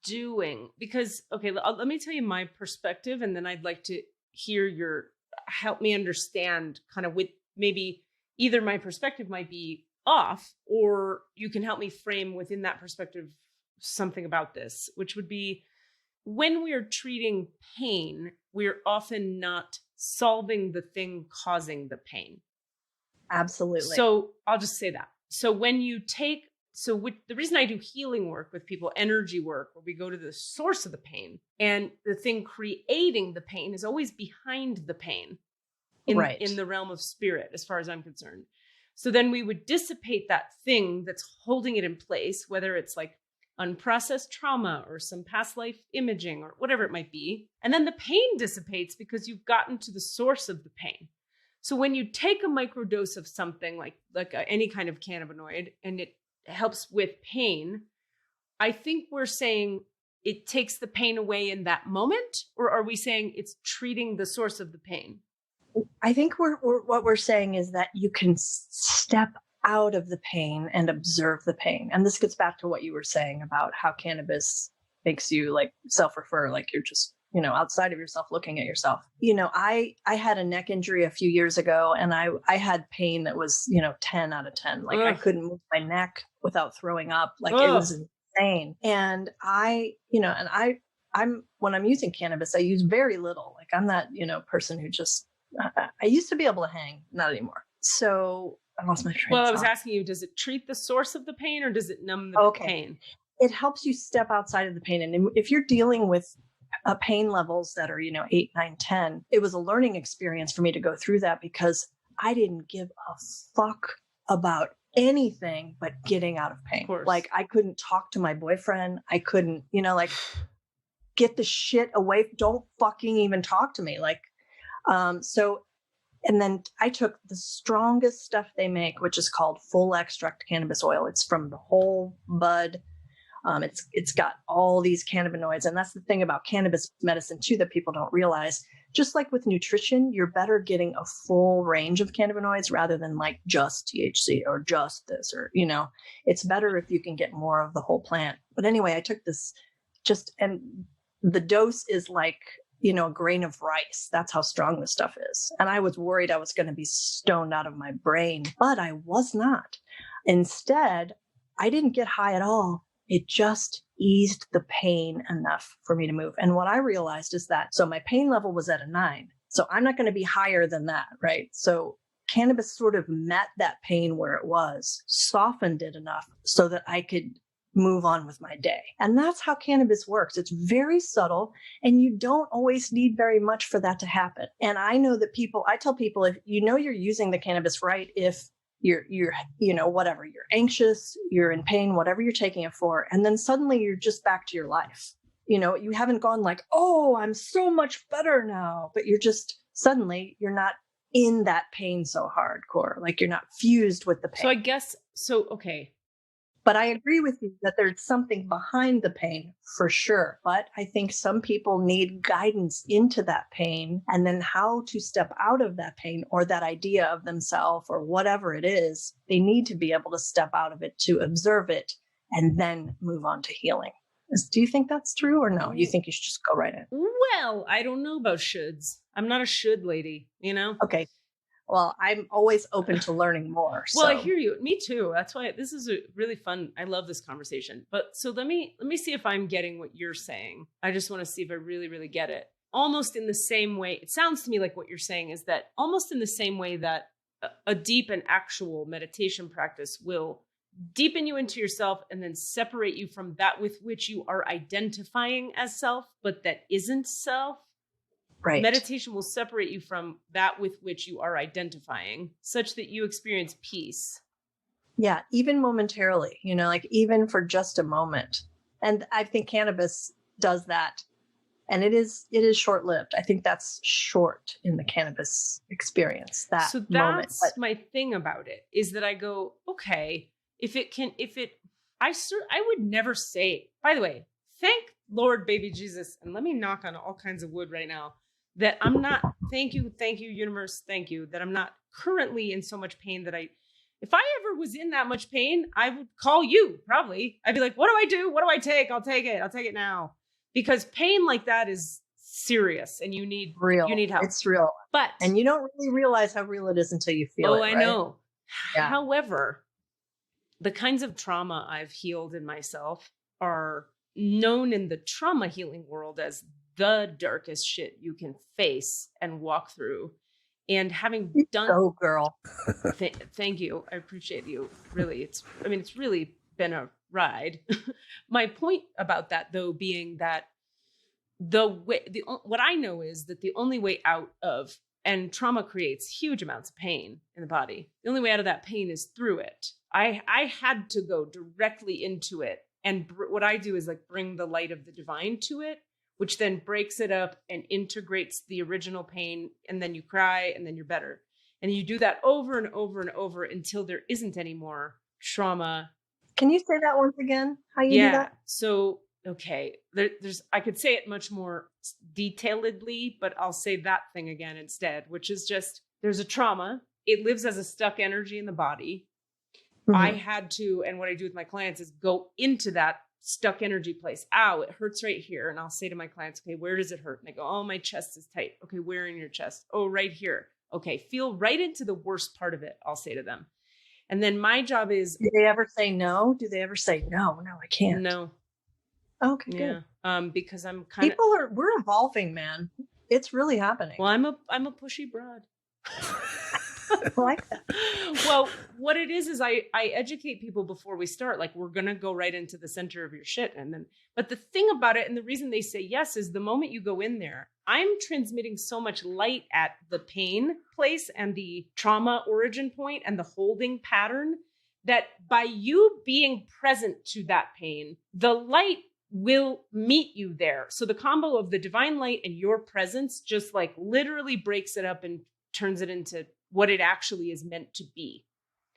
doing? Because, okay, let me tell you my perspective, and then I'd like to hear help me understand kind of with maybe either my perspective might be off, or you can help me frame within that perspective something about this, which would be when we're treating pain, we're often not solving the thing causing the pain. Absolutely. So I'll just say that. So when you the reason I do healing work with people, energy work, where we go to the source of the pain, and the thing creating the pain is always behind the pain in the realm of spirit, as far as I'm concerned. So then we would dissipate that thing that's holding it in place, whether it's like unprocessed trauma or some past life imaging or whatever it might be. And then the pain dissipates because you've gotten to the source of the pain. So when you take a microdose of something like any kind of cannabinoid and it helps with pain, I think we're saying it takes the pain away in that moment? Or are we saying it's treating the source of the pain? I think what we're saying is that you can step out of the pain and observe the pain. And this gets back to what you were saying about how cannabis makes you like self-refer, like you're just, outside of yourself looking at yourself. I had a neck injury a few years ago, and I had pain that was, 10 out of 10. Like I couldn't move my neck without throwing up. Like it was insane. And I'm when I'm using cannabis, I use very little. Like I'm that, person who just, I used to be able to hang, not anymore. So I lost my train of thought. Well, I was asking you, does it treat the source of the pain or does it numb the pain? It helps you step outside of the pain. And if you're dealing with pain levels that are, 8, 9, 10, it was a learning experience for me to go through that because I didn't give a fuck about anything but getting out of pain. Like I couldn't talk to my boyfriend. I couldn't, get the shit away. Don't fucking even talk to me. Like, and then I took the strongest stuff they make, which is called full extract cannabis oil. It's from the whole bud. It's got all these cannabinoids. And that's the thing about cannabis medicine too, that people don't realize. Just like with nutrition, you're better getting a full range of cannabinoids rather than like just THC or just this, or, it's better if you can get more of the whole plant. But anyway, I took this and the dose is like, a grain of rice. That's how strong this stuff is. And I was worried I was going to be stoned out of my brain, but I was not. Instead, I didn't get high at all. It just eased the pain enough for me to move. And what I realized is that, so my pain level was at a 9. So I'm not going to be higher than that, right? So cannabis sort of met that pain where it was, softened it enough so that I could move on with my day. And that's how cannabis works. It's very subtle and you don't always need very much for that to happen. And I know that I tell people, if you're using the cannabis right, if you're whatever, you're anxious, you're in pain, whatever you're taking it for, and then suddenly you're just back to your life. You haven't gone like, oh, I'm so much better now, but suddenly you're not in that pain so hardcore. Like you're not fused with the pain. Okay. But I agree with you that there's something behind the pain for sure. But I think some people need guidance into that pain and then how to step out of that pain or that idea of themselves or whatever it is. They need to be able to step out of it to observe it and then move on to healing. Do you think that's true or no? You think you should just go right in? Well, I don't know about shoulds. I'm not a should lady, Okay. Well, I'm always open to learning more. Well, I hear you. Me too. That's why this is a really fun. I love this conversation. But so let me see if I'm getting what you're saying. I just want to see if I really, really get it. Almost in the same way, it sounds to me like what you're saying is that almost in the same way that a deep and actual meditation practice will deepen you into yourself and then separate you from that with which you are identifying as self, but that isn't self. Right. Meditation will separate you from that with which you are identifying such that you experience peace. Yeah, even momentarily, like even for just a moment. And I think cannabis does that. And it is short-lived. I think that's short in the cannabis experience, that so moment. That's my thing about it is that I go, okay, I would never say, by the way, thank Lord, baby Jesus. And let me knock on all kinds of wood right now. That I'm not, thank you, universe, thank you, that I'm not currently in so much pain that if I ever was in that much pain, I would call you, probably. I'd be like, what do I do? What do I take? I'll take it now. Because pain like that is serious and you need help. It's real. And you don't really realize how real it is until you feel it. I right? know. Yeah. However, the kinds of trauma I've healed in myself are known in the trauma healing world as the darkest shit you can face and walk through. And having done, oh girl, thank you. I appreciate you. Really, it's really been a ride. My point about that though, being that what I know is that the only way out of, and trauma creates huge amounts of pain in the body. The only way out of that pain is through it. I had to go directly into it. And what I do is like bring the light of the divine to it, which then breaks it up and integrates the original pain. And then you cry and then you're better. And you do that over and over and over until there isn't any more trauma. Can you say that once again? How you do that? So okay, there's, I could say it much more detailedly, but I'll say that thing again instead, which is just, there's a trauma. It lives as a stuck energy in the body. I had to, and what I do with my clients is go into that stuck energy place. Ow, it hurts right here. And I'll say to my clients, okay, where does it hurt? And they go, oh, my chest is tight. Okay, where in your chest? Oh, right here. Okay, feel right into the worst part of it, I'll say to them. And then my job is... Do they ever say no? Do they ever say, no, I can't? No. Okay, good. Yeah, because I'm kind of... We're evolving, man. It's really happening. Well, I'm a pushy broad. I like that. Well, what it is I educate people before we start. Like, we're going to go right into the center of your shit. But the thing about it, and the reason they say yes, is the moment you go in there, I'm transmitting so much light at the pain place and the trauma origin point and the holding pattern that by you being present to that pain, the light will meet you there. So the combo of the divine light and your presence just like literally breaks it up and turns it into what it actually is meant to be.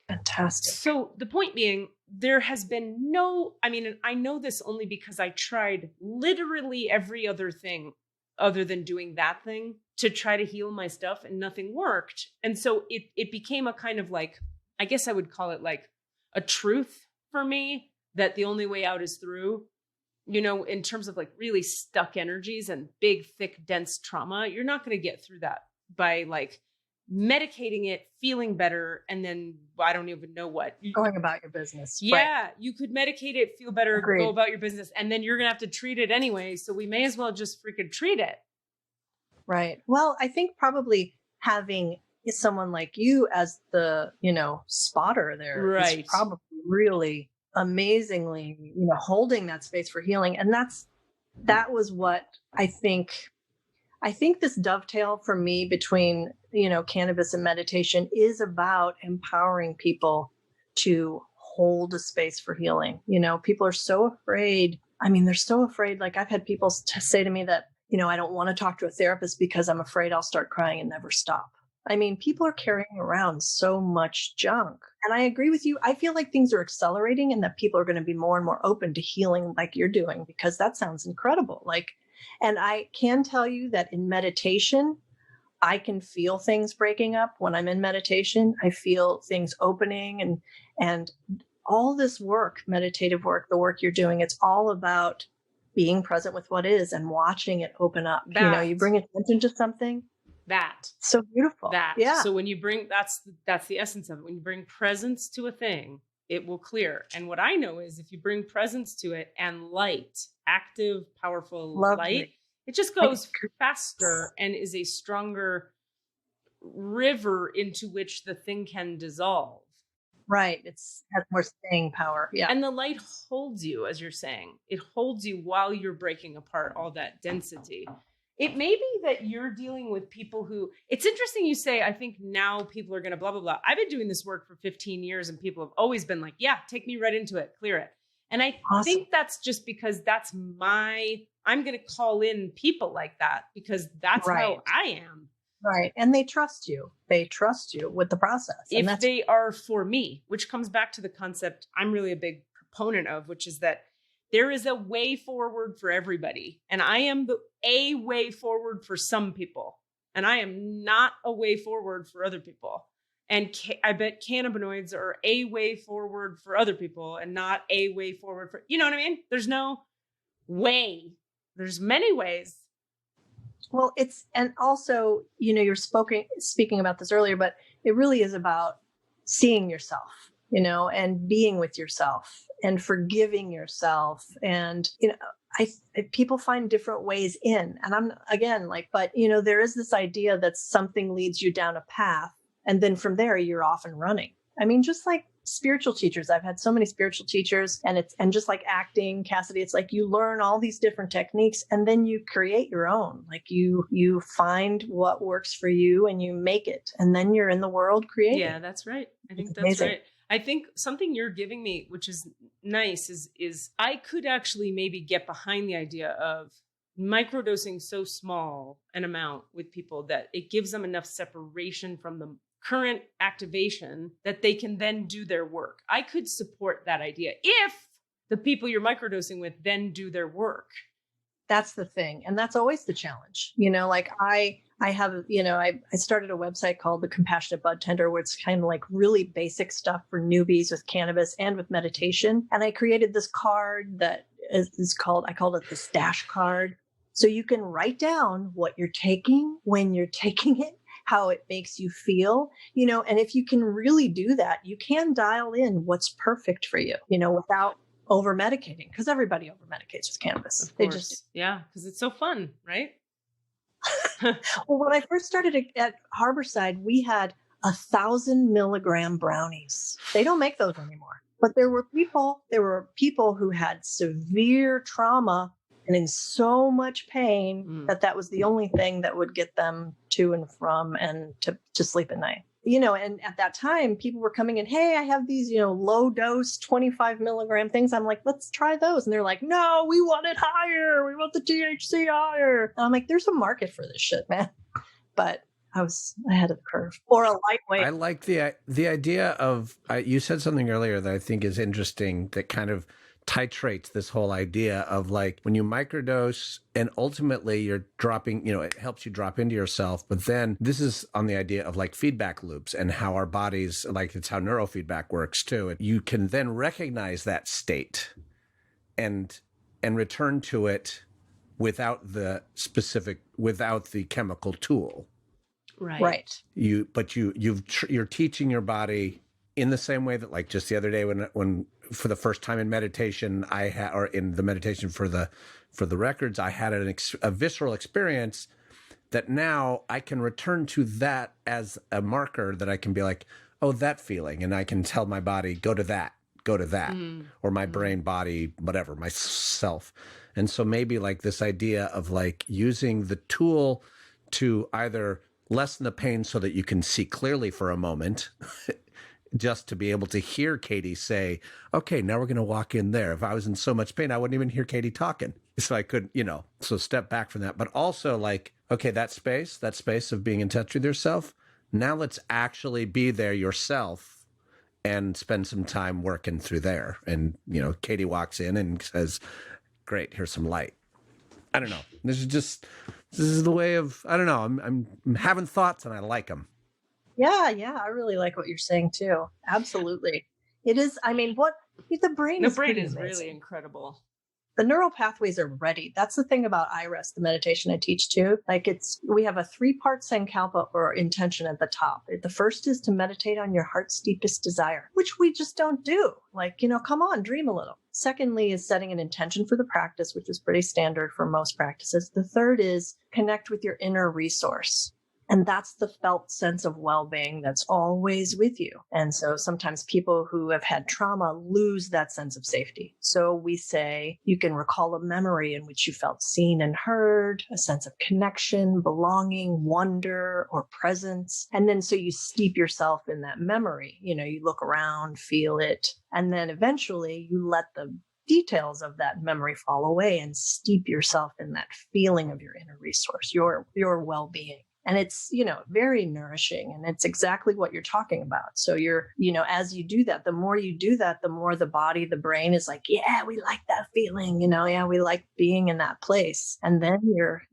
Fantastic. So the point being, there has been no, I mean, and I know this only because I tried literally every other thing other than doing that thing to try to heal my stuff, and nothing worked. And so it became a kind of like, I guess I would call it like a truth for me that the only way out is through. You know, in terms of like really stuck energies and big, thick, dense trauma, you're not going to get through that by like medicating it, feeling better, and then I don't even know what. Going about your business. Yeah, right. You could medicate it, feel better, Agreed. Go about your business, and then you're going to have to treat it anyway. So we may as well just freaking treat it. Right. Well, I think probably having someone like you as the, spotter there right. is probably really amazingly, holding that space for healing. And that was what I think this dovetail for me between, cannabis and meditation is about empowering people to hold a space for healing. People are so afraid. I mean, they're so afraid. Like, I've had people say to me that, I don't want to talk to a therapist because I'm afraid I'll start crying and never stop. I mean, people are carrying around so much junk. And I agree with you. I feel like things are accelerating and that people are going to be more and more open to healing like you're doing, because that sounds incredible. And I can tell you that in meditation, I can feel things breaking up when I'm in meditation. I feel things opening and all this work, meditative work, the work you're doing, it's all about being present with what is and watching it open up. You bring attention to something. That. So beautiful. That. Yeah. So when you bring, that's the essence of it. When you bring presence to a thing, it will clear. And what I know is if you bring presence to it and light, active, powerful light, it just goes faster and is a stronger river into which the thing can dissolve. Right. It's has more staying power. Yeah. And the light holds you, as you're saying. It holds you while you're breaking apart all that density. It may be that you're dealing with people who, it's interesting you say, I think now people are going to blah, blah, blah. I've been doing this work for 15 years and people have always been like, yeah, take me right into it, clear it. And I think that's just because that's I'm going to call in people like that because that's how I am. Right. And they trust you. They trust you with the process. If they are for me, which comes back to the concept I'm really a big proponent of, which is that there is a way forward for everybody. And I am a way forward for some people. And I am not a way forward for other people. And I bet cannabinoids are a way forward for other people and not a way forward for, you know what I mean? There's no way. There's many ways. Well, and also, you're speaking about this earlier, but it really is about seeing yourself, and being with yourself and forgiving yourself. And, people find different ways in, and I'm again, but there is this idea that something leads you down a path. And then from there, you're off and running. I mean, just like spiritual teachers, I've had so many spiritual teachers, and just like acting, Cassidy, it's like you learn all these different techniques and then you create your own. Like you find what works for you and you make it, and then you're in the world creating. Yeah, that's right. I think that's amazing. Right. I think something you're giving me, which is nice, is I could actually maybe get behind the idea of microdosing so small an amount with people that it gives them enough separation from the current activation that they can then do their work. I could support that idea if the people you're microdosing with then do their work. That's the thing. And that's always the challenge. Like I have, I started a website called The Compassionate Bud Tender, where it's kind of like really basic stuff for newbies with cannabis and with meditation. And I created this card that is called, I called it the stash card. So you can write down what you're taking, when you're taking it, how it makes you feel, and if you can really do that, you can dial in what's perfect for you, without over medicating, because everybody over medicates with cannabis. Of course. Yeah, because it's so fun, right? Well, when I first started at Harborside, we had 1,000 milligram brownies. They don't make those anymore. But there were people who had severe trauma and in so much pain that was the only thing that would get them to and from and to sleep at night. And at that time, people were coming in, hey, I have these, low dose 25 milligram things. I'm like, let's try those. And they're like, no, we want it higher. We want the THC higher. And I'm like, there's a market for this shit, man. But I was ahead of the curve, or a lightweight. I like the idea of, you said something earlier that I think is interesting that kind of titrates this whole idea of like when you microdose and ultimately you're dropping, it helps you drop into yourself. But then this is on the idea of like feedback loops and how our bodies, like it's how neurofeedback works too. You can then recognize that state and return to it without the chemical tool. Right. You're teaching your body in the same way that, like, just the other day when for the first time in meditation or in the meditation for the records, I had a visceral experience that now I can return to that as a marker that I can be like, oh, that feeling, and I can tell my body, go to that, or my brain, body, whatever, myself. And so maybe like this idea of like using the tool to either lessen the pain so that you can see clearly for a moment, just to be able to hear Katie say, okay, now we're going to walk in there. If I was in so much pain, I wouldn't even hear Katie talking. So I could, so step back from that. But also like, okay, that space of being in touch with yourself, now let's actually be there yourself and spend some time working through there. And, Katie walks in and says, great, here's some light. I don't know. This is the way of, I don't know. I'm having thoughts and I like them. Yeah. I really like what you're saying too. Absolutely. It is. I mean, the brain is really incredible. The neural pathways are ready. That's the thing about IREST, the meditation I teach too. Like we have a 3-part sankalpa or intention at the top. The first is to meditate on your heart's deepest desire, which we just don't do. Like, come on, dream a little. Secondly is setting an intention for the practice, which is pretty standard for most practices. The third is connect with your inner resource. And that's the felt sense of well-being that's always with you. And so sometimes people who have had trauma lose that sense of safety. So we say you can recall a memory in which you felt seen and heard, a sense of connection, belonging, wonder, or presence. And then so you steep yourself in that memory. You look around, feel it, and then eventually you let the details of that memory fall away and steep yourself in that feeling of your inner resource, your well-being. And it's, very nourishing, and it's exactly what you're talking about. So as you do that, the more you do that, the more the body, the brain is like, yeah, we like that feeling, yeah, we like being in that place. And then you're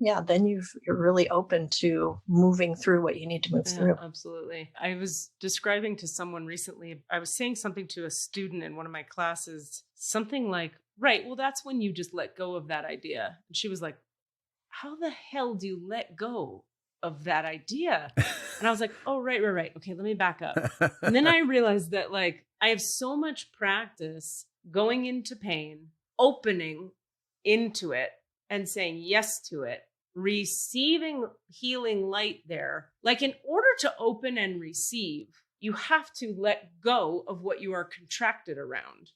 really open to moving through what you need to move through. Absolutely. I was describing to someone recently, I was saying something to a student in one of my classes, something like, right, well, that's when you just let go of that idea. And she was like, how the hell do you let go of that idea? And I was like, oh, right. Okay, let me back up. And then I realized that like I have so much practice going into pain, opening into it and saying yes to it, receiving healing light there. Like in order to open and receive, you have to let go of what you are contracted around.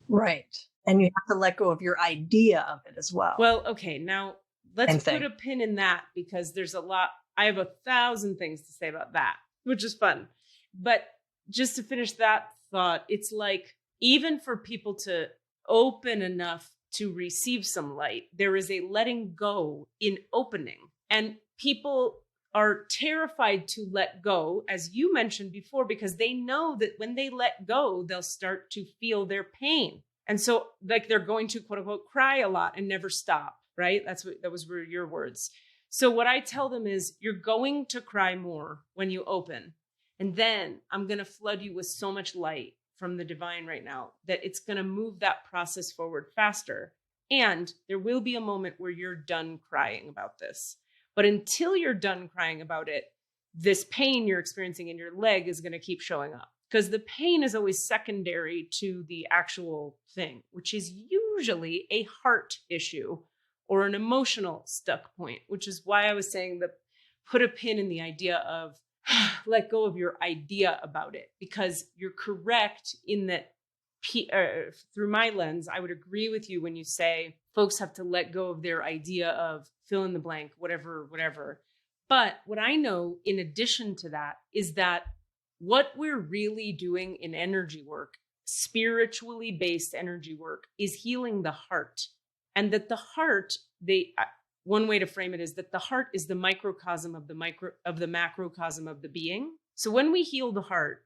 Right. And you have to let go of your idea of it as well. Well, okay, now let's put a pin in that, because there's a lot. I have 1,000 things to say about that, which is fun. But just to finish that thought, it's like, even for people to open enough to receive some light, there is a letting go in opening. And people are terrified to let go, as you mentioned before, because they know that when they let go, they'll start to feel their pain. And so like they're going to quote unquote cry a lot and never stop, right? That was your words. So what I tell them is you're going to cry more when you open. And then I'm going to flood you with so much light from the divine right now that it's going to move that process forward faster. And there will be a moment where you're done crying about this. But until you're done crying about it, this pain you're experiencing in your leg is going to keep showing up, because the pain is always secondary to the actual thing, which is usually a heart issue or an emotional stuck point, which is why I was saying that put a pin in the idea of let go of your idea about it, because you're correct in that through my lens, I would agree with you when you say folks have to let go of their idea of fill in the blank, whatever. But what I know in addition to that is that what we're really doing in energy work, spiritually based energy work, is healing the heart. And that the heart, one way to frame it is that the heart is the microcosm of the macrocosm of the being. So when we heal the heart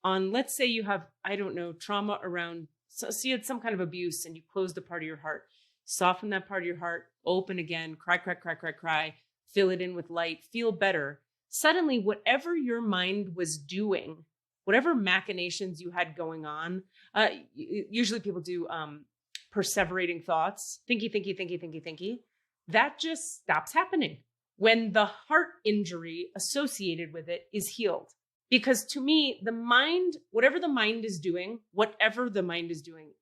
on, let's say you have, I don't know, trauma around, so you had some kind of abuse and you closed a part of your heart, soften that part of your heart, open again, cry, fill it in with light, feel better. Suddenly, whatever your mind was doing, whatever machinations you had going on, usually people do perseverating thoughts, thinky, that just stops happening when the heart injury associated with it is healed. Because to me, the mind, whatever the mind is doing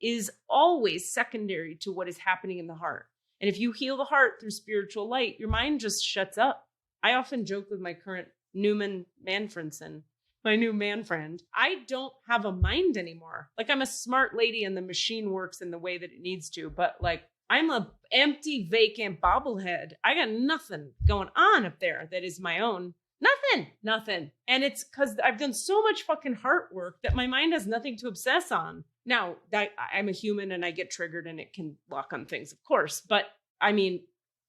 is always secondary to what is happening in the heart. And if you heal the heart through spiritual light, your mind just shuts up. I often joke with my current Newman Manfredson, my new man friend, I don't have a mind anymore. Like, I'm a smart lady and the machine works in the way that it needs to, but like, I'm a empty, vacant bobblehead. I got nothing going on up there that is my own. Nothing. And it's because I've done so much fucking heart work that my mind has nothing to obsess on. Now, I'm a human and I get triggered and it can lock on things, of course. But I mean,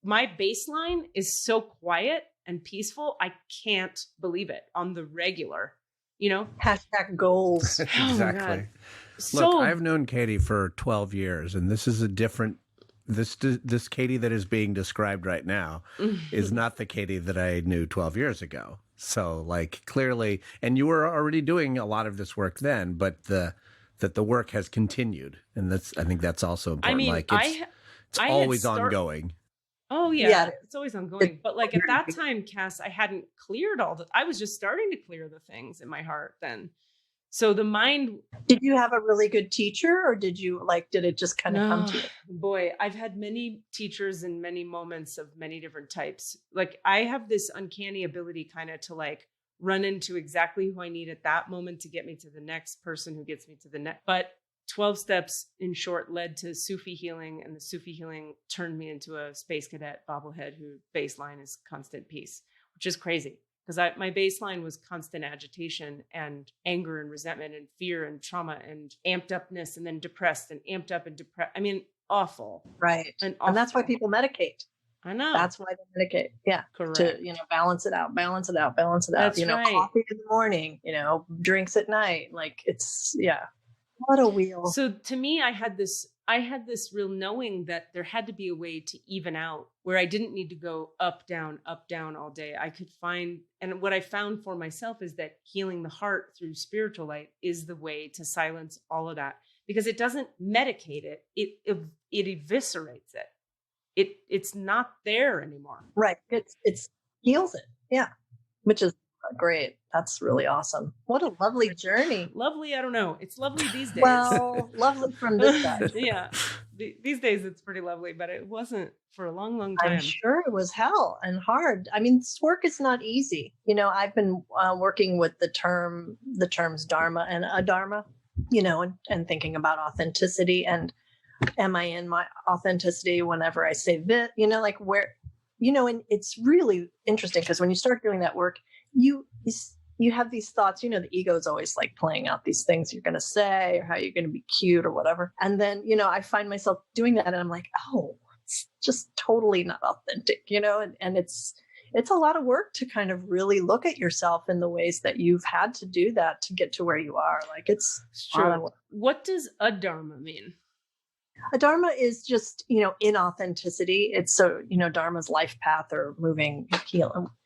my baseline is so quiet and peaceful. I can't believe it on the regular, you know? Hashtag goals. Exactly. So, look, I've known Katie for 12 years, and this is a different, this Katie that is being described right now is not the Katie that I knew 12 years ago. So like, clearly, and you were already doing a lot of this work then, but that the work has continued. And I think that's also important. I mean, like it's always ongoing. Oh yeah, it's always ongoing. But like at that time, Cass, I hadn't cleared I was just starting to clear the things in my heart then. So the mind. Did you have a really good teacher, or did it just kind of come to you? Boy, I've had many teachers in many moments of many different types. Like, I have this uncanny ability kind of to like run into exactly who I need at that moment to get me to the next person who gets me to the next. But 12 steps in short led to Sufi healing, and the Sufi healing turned me into a space cadet bobblehead whose baseline is constant peace, which is crazy. Because my baseline was constant agitation and anger and resentment and fear and trauma and amped upness and then depressed and amped up and depressed. I mean, awful. Right. And that's why people medicate. I know. That's why they medicate. Yeah. Correct. To, balance it out. That's right. Coffee in the morning, drinks at night. Like, it's, yeah. What a wheel. So to me, I had this real knowing that there had to be a way to even out where I didn't need to go up, down all day. I could find, and what I found for myself is that healing the heart through spiritual light is the way to silence all of that, because it doesn't medicate it. It eviscerates it. It's not there anymore. Right. It's heals it. Yeah. Which is great. That's really awesome. What a lovely journey. Lovely. I don't know. It's lovely these days. Well, lovely from this side. Yeah. These days it's pretty lovely, but it wasn't for a long, long time. I'm sure it was hell and hard. I mean, this work is not easy. I've been working with the terms Dharma and Adharma, and thinking about authenticity, and am I in my authenticity whenever I say that, where, and it's really interesting because when you start doing that work, you have these thoughts, the ego is always like playing out these things you're going to say or how you're going to be cute or whatever. And then, I find myself doing that and I'm like, oh, it's just totally not authentic, and it's a lot of work to kind of really look at yourself in the ways that you've had to do that to get to where you are. Like, it's true. What does Adharma mean? Adharma is just, inauthenticity. It's so, Dharma's life path or moving,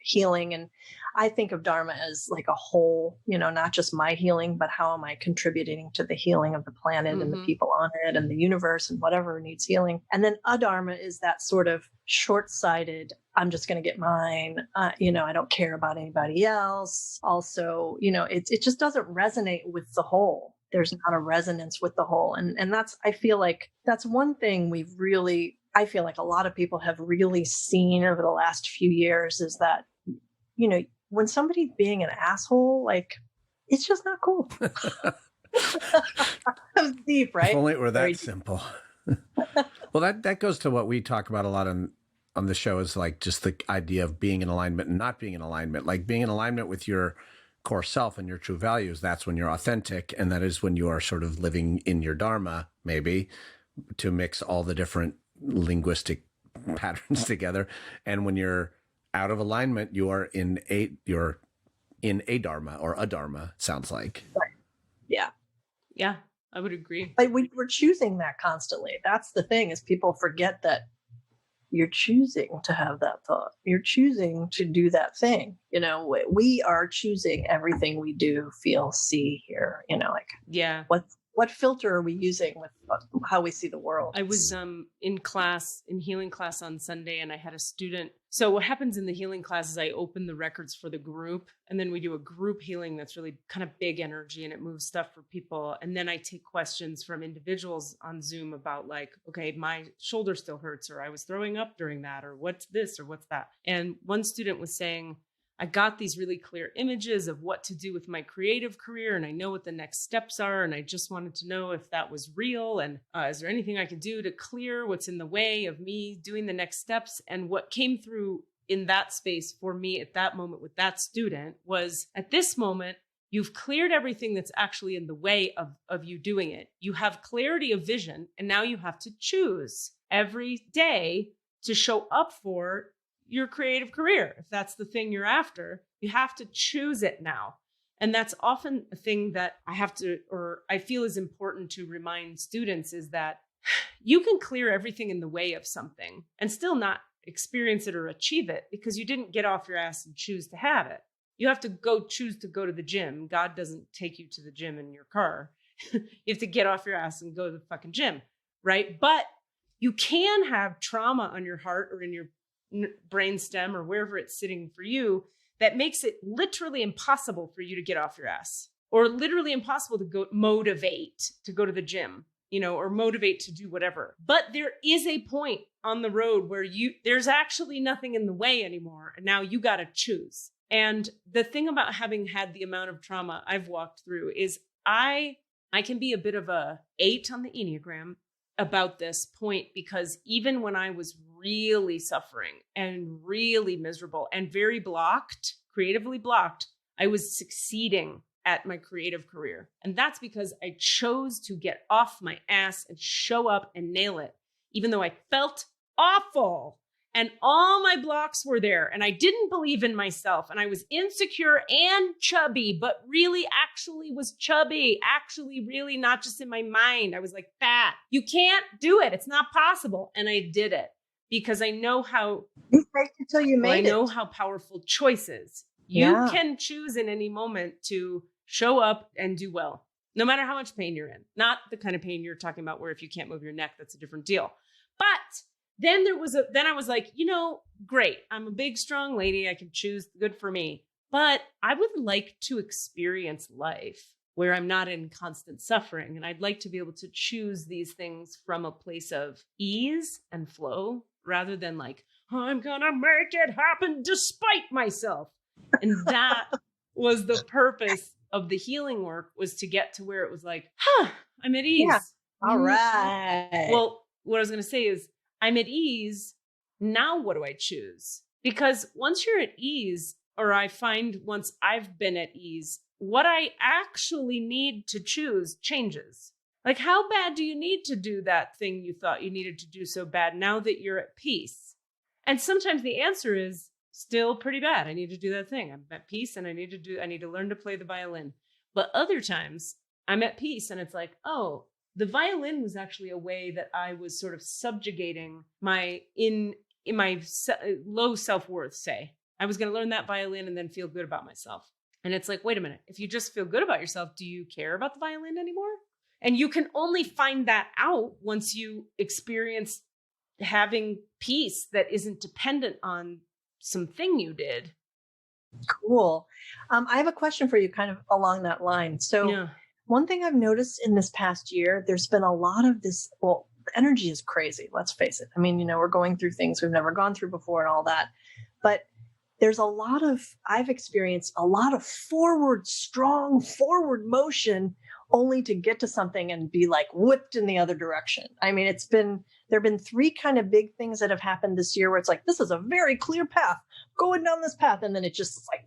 healing. And I think of Dharma as like a whole, not just my healing, but how am I contributing to the healing of the planet and the people on it and the universe and whatever needs healing. And then Adharma is that sort of short-sighted, I'm just going to get mine. I don't care about anybody else. Also, it just doesn't resonate with the whole. There's not a resonance with the whole. And I feel like that's one thing I feel like a lot of people have really seen over the last few years is that, when somebody's being an asshole, like, it's just not cool. That was deep, right? If only it were that Very simple. Well, that goes to what we talk about a lot on the show, is like just the idea of being in alignment and not being in alignment, like being in alignment with your core self and your true values. That's when you're authentic. And that is when you are sort of living in your Dharma, maybe, to mix all the different linguistic patterns together. And when you're out of alignment, you're in Adharma or Adharma, it sounds like. Right. Yeah. Yeah, I would agree. Like we're choosing that constantly. That's the thing, is people forget that you're choosing to have that thought. You're choosing to do that thing. We are choosing everything we do, feel, see, hear, Yeah. What filter are we using with how we see the world? I was in healing class on Sunday, and I had a student. So what happens in the healing class is I open the records for the group, and then we do a group healing that's really kind of big energy, and it moves stuff for people. And then I take questions from individuals on Zoom about like, okay, my shoulder still hurts, or I was throwing up during that, or what's this, or what's that. And one student was saying, I got these really clear images of what to do with my creative career, and I know what the next steps are. And I just wanted to know if that was real. And is there anything I could do to clear what's in the way of me doing the next steps? And what came through in that space for me at that moment with that student was, at this moment, you've cleared everything that's actually in the way of you doing it. You have clarity of vision, and now you have to choose every day to show up for your creative career. If that's the thing you're after, you have to choose it now. And that's often a thing that I feel is important to remind students, is that you can clear everything in the way of something and still not experience it or achieve it, because you didn't get off your ass and choose to have it. You have to choose to go to the gym. God doesn't take you to the gym in your car. You have to get off your ass and go to the fucking gym, right? But you can have trauma on your heart or in your brain stem or wherever it's sitting for you that makes it literally impossible for you to get off your ass, or literally impossible to motivate to go to the gym, or motivate to do whatever. But there is a point on the road where there's actually nothing in the way anymore. And now you got to choose. And the thing about having had the amount of trauma I've walked through is I can be a bit of a 8 on the Enneagram about this point, because even when I was really suffering and really miserable and very blocked, creatively blocked, I was succeeding at my creative career. And that's because I chose to get off my ass and show up and nail it, even though I felt awful and all my blocks were there and I didn't believe in myself and I was insecure and chubby, but really actually was chubby, actually really not just in my mind. I was like, fat. You can't do it. It's not possible. And I did it because I know how you faked it till you made it. I know how powerful choice is. You can choose in any moment to show up and do well, no matter how much pain you're in. Not the kind of pain you're talking about where if you can't move your neck, that's a different deal. But then I was like, great. I'm a big, strong lady. I can choose. Good for me. But I would like to experience life where I'm not in constant suffering. And I'd like to be able to choose these things from a place of ease and flow rather than like, I'm going to make it happen despite myself. And that was the purpose of the healing work, was to get to where it was like, I'm at ease. Yeah. All right. Well, what I was going to say is, I'm at ease. Now what do I choose? Because once you're at ease, or I find once I've been at ease, what I actually need to choose changes. Like, how bad do you need to do that thing you thought you needed to do so bad now that you're at peace? And sometimes the answer is still pretty bad. I need to do that thing. I'm at peace and I need to learn to play the violin. But other times I'm at peace and it's like, oh, the violin was actually a way that I was sort of subjugating my in my low self-worth, say. I was going to learn that violin and then feel good about myself. And it's like, wait a minute, if you just feel good about yourself, do you care about the violin anymore? And you can only find that out once you experience having peace that isn't dependent on something you did. Cool. I have a question for you kind of along that line. So one thing I've noticed in this past year, there's been a lot of this, well, the energy is crazy. Let's face it. I mean, we're going through things we've never gone through before and all that, but there's I've experienced a lot of strong forward motion only to get to something and be like whipped in the other direction. I mean, there have been 3 kind of big things that have happened this year where it's like, this is a very clear path going down this path. And then it just is like,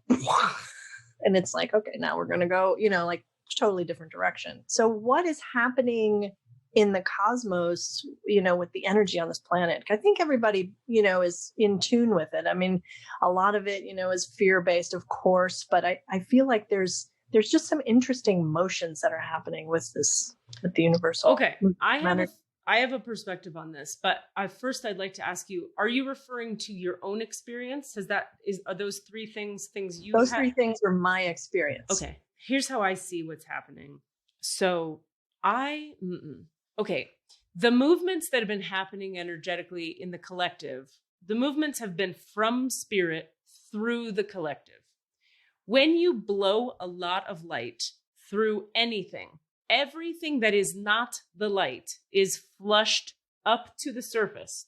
and it's like, okay, now we're going to go, like totally different direction. So what is happening in the cosmos, with the energy on this planet? I think everybody, is in tune with it. I mean, a lot of it, is fear-based, of course, but I feel like there's just some interesting motions that are happening with the universal. Okay. I have a perspective on this, but first I'd like to ask you, are you referring to your own experience? Are those 3 things you Those 3 things are my experience. Okay. Here's how I see what's happening. So okay. The movements that have been happening energetically in the collective, the movements have been from spirit through the collective. When you blow a lot of light through anything, everything that is not the light is flushed up to the surface.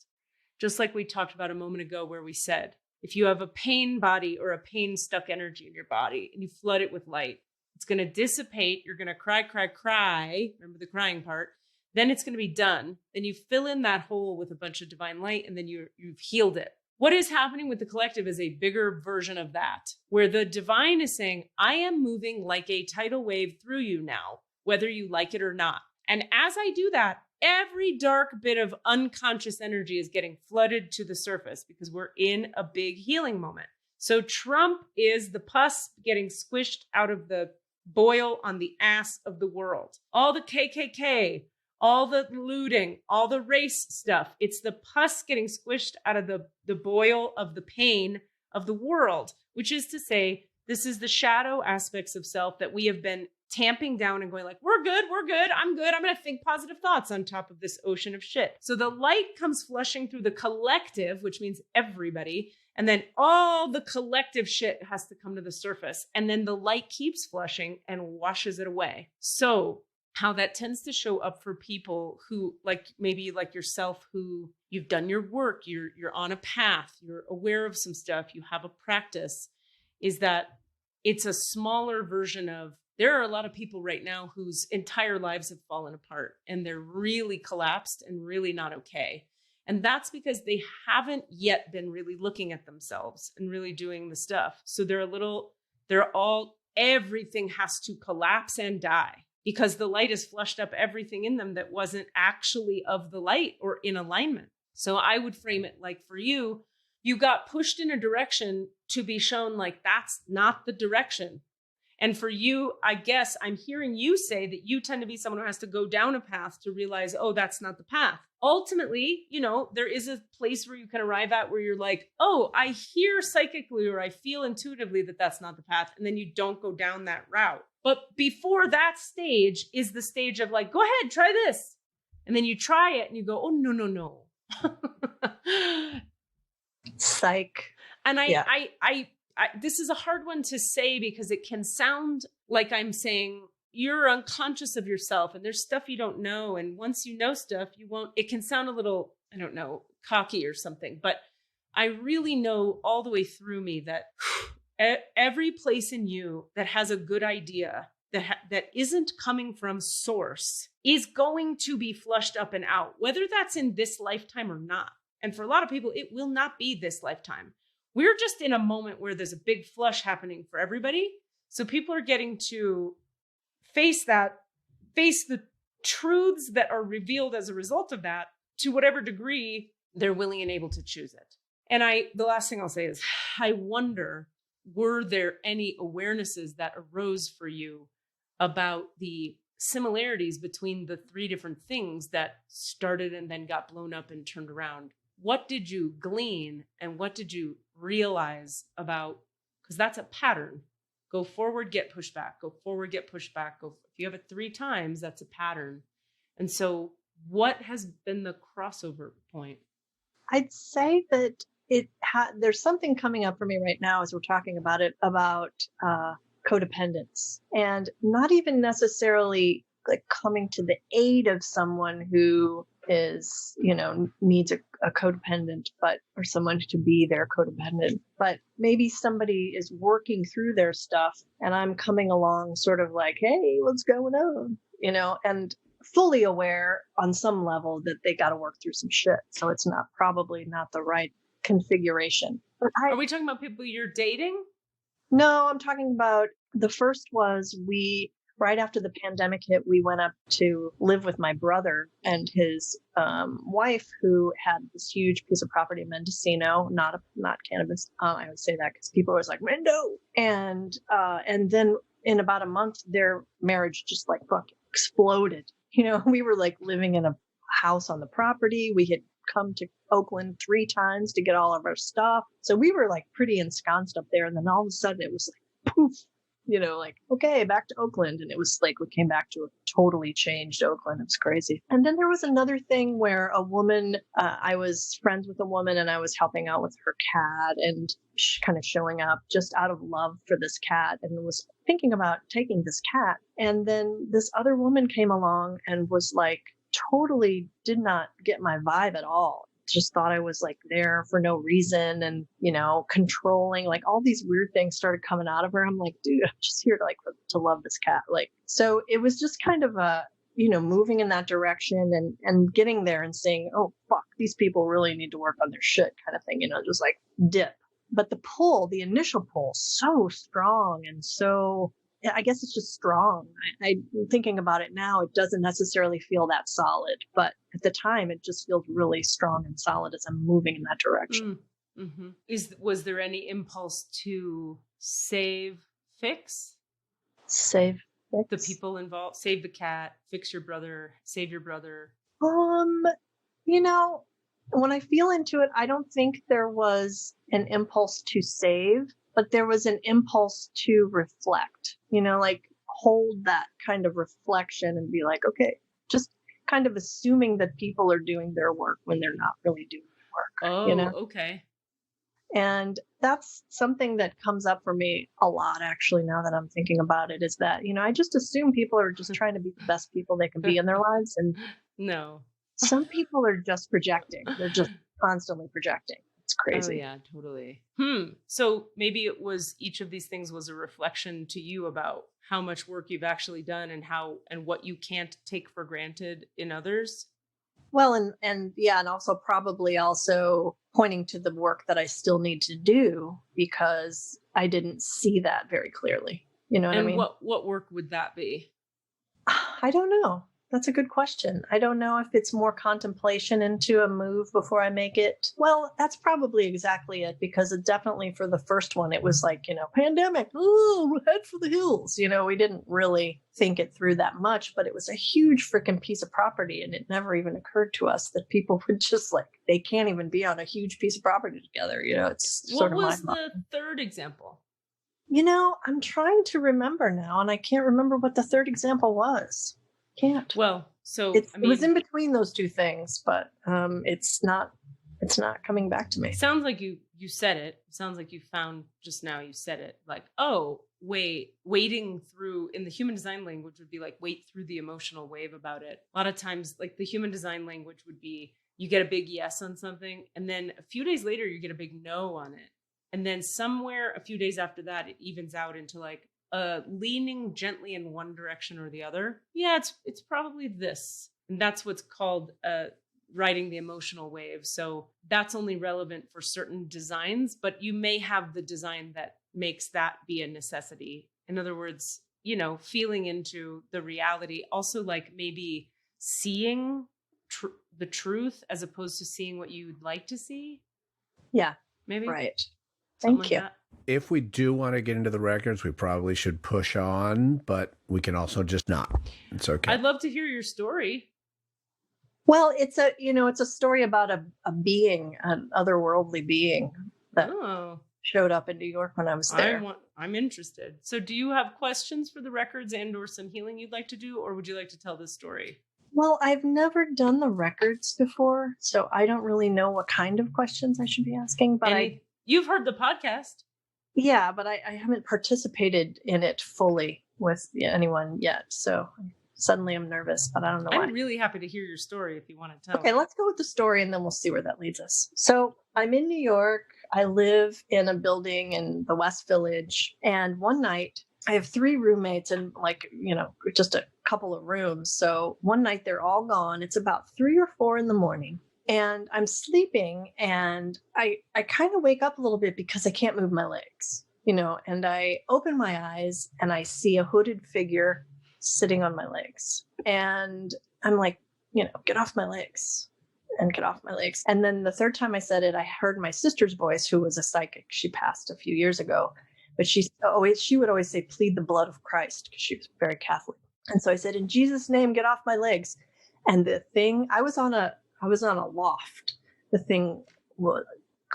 Just like we talked about a moment ago where we said, if you have a pain body or a pain stuck energy in your body and you flood it with light, it's going to dissipate. You're going to cry. Remember the crying part. Then it's going to be done. Then you fill in that hole with a bunch of divine light and then you've healed it. What is happening with the collective is a bigger version of that, where the divine is saying, I am moving like a tidal wave through you now, whether you like it or not. And as I do that, every dark bit of unconscious energy is getting flooded to the surface because we're in a big healing moment. So Trump is the pus getting squished out of the boil on the ass of the world. All the KKK, all the looting, all the race stuff. It's the pus getting squished out of the boil of the pain of the world, which is to say, this is the shadow aspects of self that we have been tamping down and going like, we're good, I'm good. I'm going to think positive thoughts on top of this ocean of shit. So the light comes flushing through the collective, which means everybody. And then all the collective shit has to come to the surface. And then the light keeps flushing and washes it away. So how that tends to show up for people who maybe like yourself, who you've done your work, you're on a path, you're aware of some stuff, you have a practice, is that it's a smaller version of, there are a lot of people right now whose entire lives have fallen apart and they're really collapsed and really not okay. And that's because they haven't yet been really looking at themselves and really doing the stuff. So everything has to collapse and die because the light has flushed up everything in them that wasn't actually of the light or in alignment. So I would frame it like, for you, you got pushed in a direction to be shown like that's not the direction. And for you, I guess I'm hearing you say that you tend to be someone who has to go down a path to realize, oh, that's not the path. Ultimately, there is a place where you can arrive at where you're like, oh, I hear psychically or I feel intuitively that that's not the path. And then you don't go down that route. But before that stage is the stage of like, go ahead, try this. And then you try it and you go, oh, no. Psych. And this is a hard one to say because it can sound like I'm saying you're unconscious of yourself and there's stuff you don't know. And once you know stuff, it can sound a little, I don't know, cocky or something. But I really know all the way through me that every place in you that has a good idea that isn't coming from source is going to be flushed up and out, whether that's in this lifetime or not. And for a lot of people, it will not be this lifetime. We're just in a moment where there's a big flush happening for everybody. So people are getting to face the truths that are revealed as a result of that to whatever degree they're willing and able to choose it. And the last thing I'll say is, I wonder, were there any awarenesses that arose for you about the similarities between the three different things that started and then got blown up and turned around. What did you glean and what did you realize about, because that's a pattern. Go forward, get pushed back, go forward, get pushed back. If you have it 3 times, that's a pattern. And so what has been the crossover point? I'd say that there's something coming up for me right now as we're talking about it, about codependence, and not even necessarily like coming to the aid of someone who is, needs a codependent, or someone to be their codependent, but maybe somebody is working through their stuff and I'm coming along sort of like, hey, what's going on? And fully aware on some level that they got to work through some shit. So it's probably not the right configuration. But Are we talking about people you're dating? No, I'm talking about the first was right after the pandemic hit, we went up to live with my brother and his wife, who had this huge piece of property in Mendocino, not cannabis. I would say that because people were always like, Mendo. And then in about a month, their marriage just like fucking exploded. We were like living in a house on the property. We had come to Oakland 3 times to get all of our stuff. So we were like pretty ensconced up there. And then all of a sudden it was like, poof, like, okay, back to Oakland. And it was like, we came back to a totally changed Oakland. It was crazy. And then there was another thing where a woman, I was friends with a woman and I was helping out with her cat and kind of showing up just out of love for this cat and was thinking about taking this cat. And then this other woman came along and was like, totally did not get my vibe at all. Just thought I was like there for no reason and, controlling, like all these weird things started coming out of her. I'm like, dude, I'm just here to love this cat. Like, so it was just kind of moving in that direction and getting there and saying, oh, fuck, these people really need to work on their shit kind of thing, just like dip. But the initial pull, so strong and so, I guess it's just strong. I'm thinking about it now, it doesn't necessarily feel that solid, but at the time it just feels really strong and solid as I'm moving in that direction. Mm-hmm. Was there any impulse to save your brother, save your brother? When I feel into it, I don't think there was an impulse to save, but there was an impulse to reflect, like hold that kind of reflection and be like, okay, just kind of assuming that people are doing their work when they're not really doing the work. Okay. And that's something that comes up for me a lot, actually, now that I'm thinking about it, is that, I just assume people are just trying to be the best people they can be in their lives. And no, some people are just projecting. They're just constantly projecting. It's crazy. Oh, yeah, totally. So maybe it was each of these things was a reflection to you about how much work you've actually done and what you can't take for granted in others. Well, and also probably also pointing to the work that I still need to do because I didn't see that very clearly. You know what I mean? What work would that be? I don't know. That's a good question. I don't know if it's more contemplation into a move before I make it. Well, that's probably exactly it, because it definitely for the first one, it was like, pandemic, head for the hills. We didn't really think it through that much, but it was a huge freaking piece of property. And it never even occurred to us that people would just like, they can't even be on a huge piece of property together. It's sort of mind-boggling. What was the third example? I'm trying to remember now, and I can't remember what the third example was. Can't. Well, so it was in between those two things, but it's not coming back to me. Sounds like you said it. Sounds like you found just now you said it. Like, oh, wading through, in the human design language would be like wade through the emotional wave about it. A lot of times, like the human design language would be you get a big yes on something, and then a few days later you get a big no on it. And then somewhere a few days after that, it evens out into like leaning gently in one direction or the other. Yeah, it's probably this. And that's what's called riding the emotional wave. So that's only relevant for certain designs, but you may have the design that makes that be a necessity. In other words, feeling into the reality, also like maybe seeing the truth as opposed to seeing what you'd like to see. Yeah, maybe. Right. Thank you. If we do want to get into the records, we probably should push on, but we can also just not. It's okay. I'd love to hear your story. Well, it's a story about a being, an otherworldly being that showed up in New York when I was there. I'm interested. So do you have questions for the records and or some healing you'd like to do, or would you like to tell this story? Well, I've never done the records before, so I don't really know what kind of questions I should be asking, but you've heard the podcast. Yeah, but I haven't participated in it fully with anyone yet. So suddenly I'm nervous, but I don't know why. I'm really happy to hear your story if you want to tell. Okay, let's go with the story and then we'll see where that leads us. So I'm in New York. I live in a building in the West Village. And one night I have 3 roommates and just a couple of rooms. So one night they're all gone. It's about 3 or 4 in the morning. And I'm sleeping and I kind of wake up a little bit because I can't move my legs, and I open my eyes and I see a hooded figure sitting on my legs. And I'm like, get off my legs and get off my legs. And then the third time I said it, I heard my sister's voice, who was a psychic. She passed a few years ago, but she would always say, plead the blood of Christ, because she was very Catholic. And so I said, in Jesus' name, get off my legs. And the thing, I was on a loft. The thing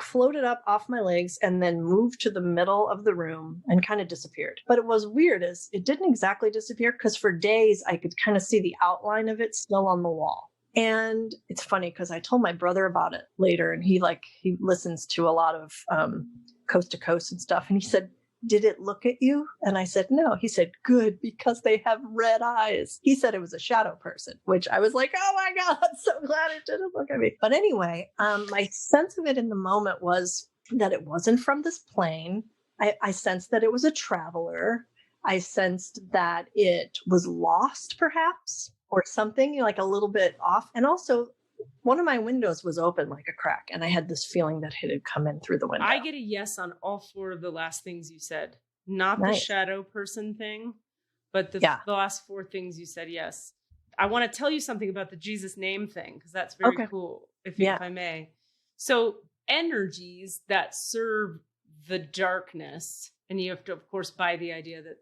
floated up off my legs and then moved to the middle of the room and kind of disappeared. But it was weird as it didn't exactly disappear, because for days I could kind of see the outline of it still on the wall. And it's funny because I told my brother about it later, and he listens to a lot of Coast to Coast and stuff. And he said, did it look at you? And I said, no. He said, good, because they have red eyes. He said it was a shadow person, which I was like, oh my God, I'm so glad it didn't look at me. But anyway, my sense of it in the moment was that it wasn't from this plane. I sensed that it was a traveler. I sensed that it was lost, perhaps, or something like a little bit off. And also, one of my windows was open like a crack, and I had this feeling that it had come in through the window. I get a yes on all 4 of the last things you said. Not the shadow person thing, but the last 4 things you said yes. I want to tell you something about the Jesus name thing, because that's very cool, if I may. So energies that serve the darkness, and you have to, of course, buy the idea that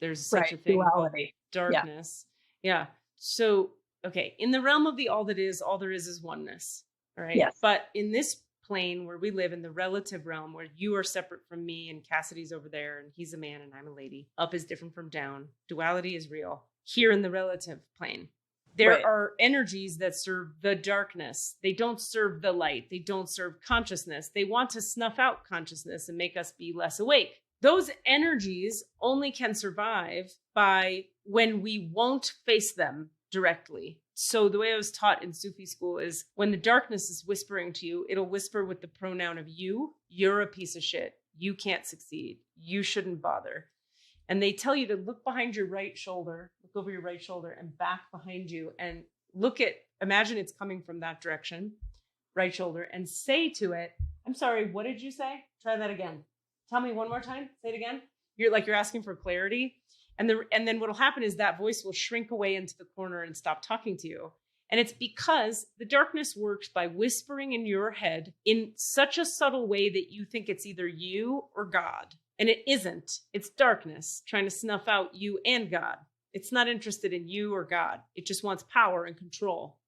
there's such a thing duality. Called darkness. Yeah. So okay, in the realm of the all there is oneness. All right. Yes. But in this plane where we live, in the relative realm where you are separate from me and Cassidy's over there and he's a man and I'm a lady, up is different from down. Duality is real. Here in the relative plane, there are energies that serve the darkness. They don't serve the light. They don't serve consciousness. They want to snuff out consciousness and make us be less awake. Those energies only can survive by when we won't face them directly. So the way I was taught in Sufi school is when the darkness is whispering to you, it'll whisper with the pronoun of you. You're a piece of shit. You can't succeed. You shouldn't bother. And they tell you to look behind your right shoulder, look over your right shoulder and back behind you and imagine it's coming from that direction, right shoulder, and say to it, I'm sorry, what did you say? Try that again. Tell me one more time. Say it again. You're asking for clarity. And then what'll happen is that voice will shrink away into the corner and stop talking to you. And it's because the darkness works by whispering in your head in such a subtle way that you think it's either you or God. And it isn't. It's darkness trying to snuff out you and God. It's not interested in you or God. It just wants power and control.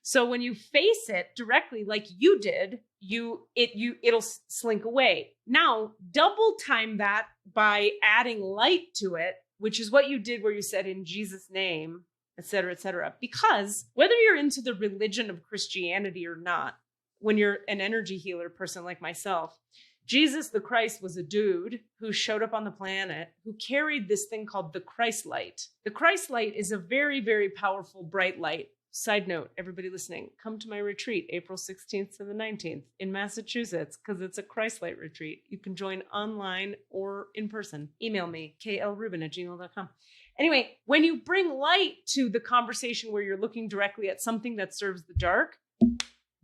So when you face it directly, like you did, it'll slink away. Now, double time that by adding light to it, which is what you did where you said in Jesus' name, et cetera, et cetera. Because whether you're into the religion of Christianity or not, when you're an energy healer person like myself, Jesus the Christ was a dude who showed up on the planet who carried this thing called the Christ light. The Christ light is a very, very powerful, bright light. Side note, everybody listening, come to my retreat, April 16th to the 19th in Massachusetts, because it's a Christ light retreat. You can join online or in person. Email me, klrubin@gmail.com. Anyway, when you bring light to the conversation where you're looking directly at something that serves the dark,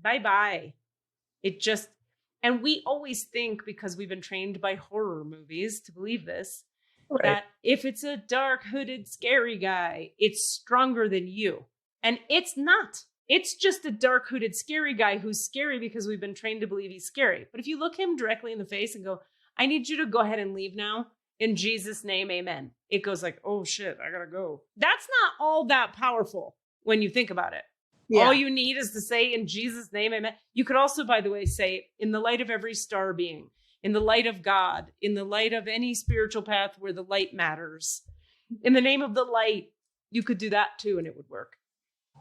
bye-bye. And we always think, because we've been trained by horror movies to believe this, that if it's a dark, hooded, scary guy, it's stronger than you. And it's not. It's just a dark, hooded, scary guy who's scary because we've been trained to believe he's scary. But if you look him directly in the face and go, I need you to go ahead and leave now. In Jesus' name, amen. It goes like, oh shit, I gotta go. That's not all that powerful when you think about it. Yeah. All you need is to say in Jesus' name, amen. You could also, by the way, say in the light of every star being, in the light of God, in the light of any spiritual path where the light matters, in the name of the light, you could do that too, and it would work.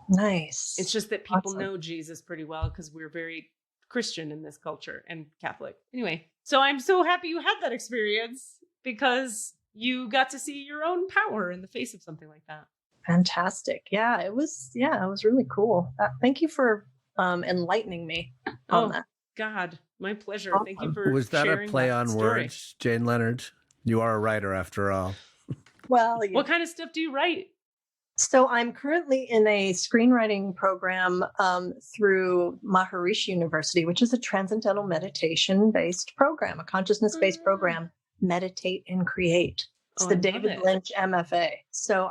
Nice. It's just that people Awesome. know Jesus pretty well because we're very Christian in this culture and Catholic. Anyway, so I'm so happy you had that experience because you got to see your own power in the face of something like that. Fantastic. Yeah, it was really cool. Thank you for enlightening me on that. God, my pleasure. Awesome. Thank you for Was that a sharing play that on story. words, Jaene Leonard? You are a writer after all. Well, What kind of stuff do you write? so I'm currently in a screenwriting program through Maharishi University, which is a transcendental meditation-based program, a consciousness-based program. Meditate and create. It's the David Lynch MFA. So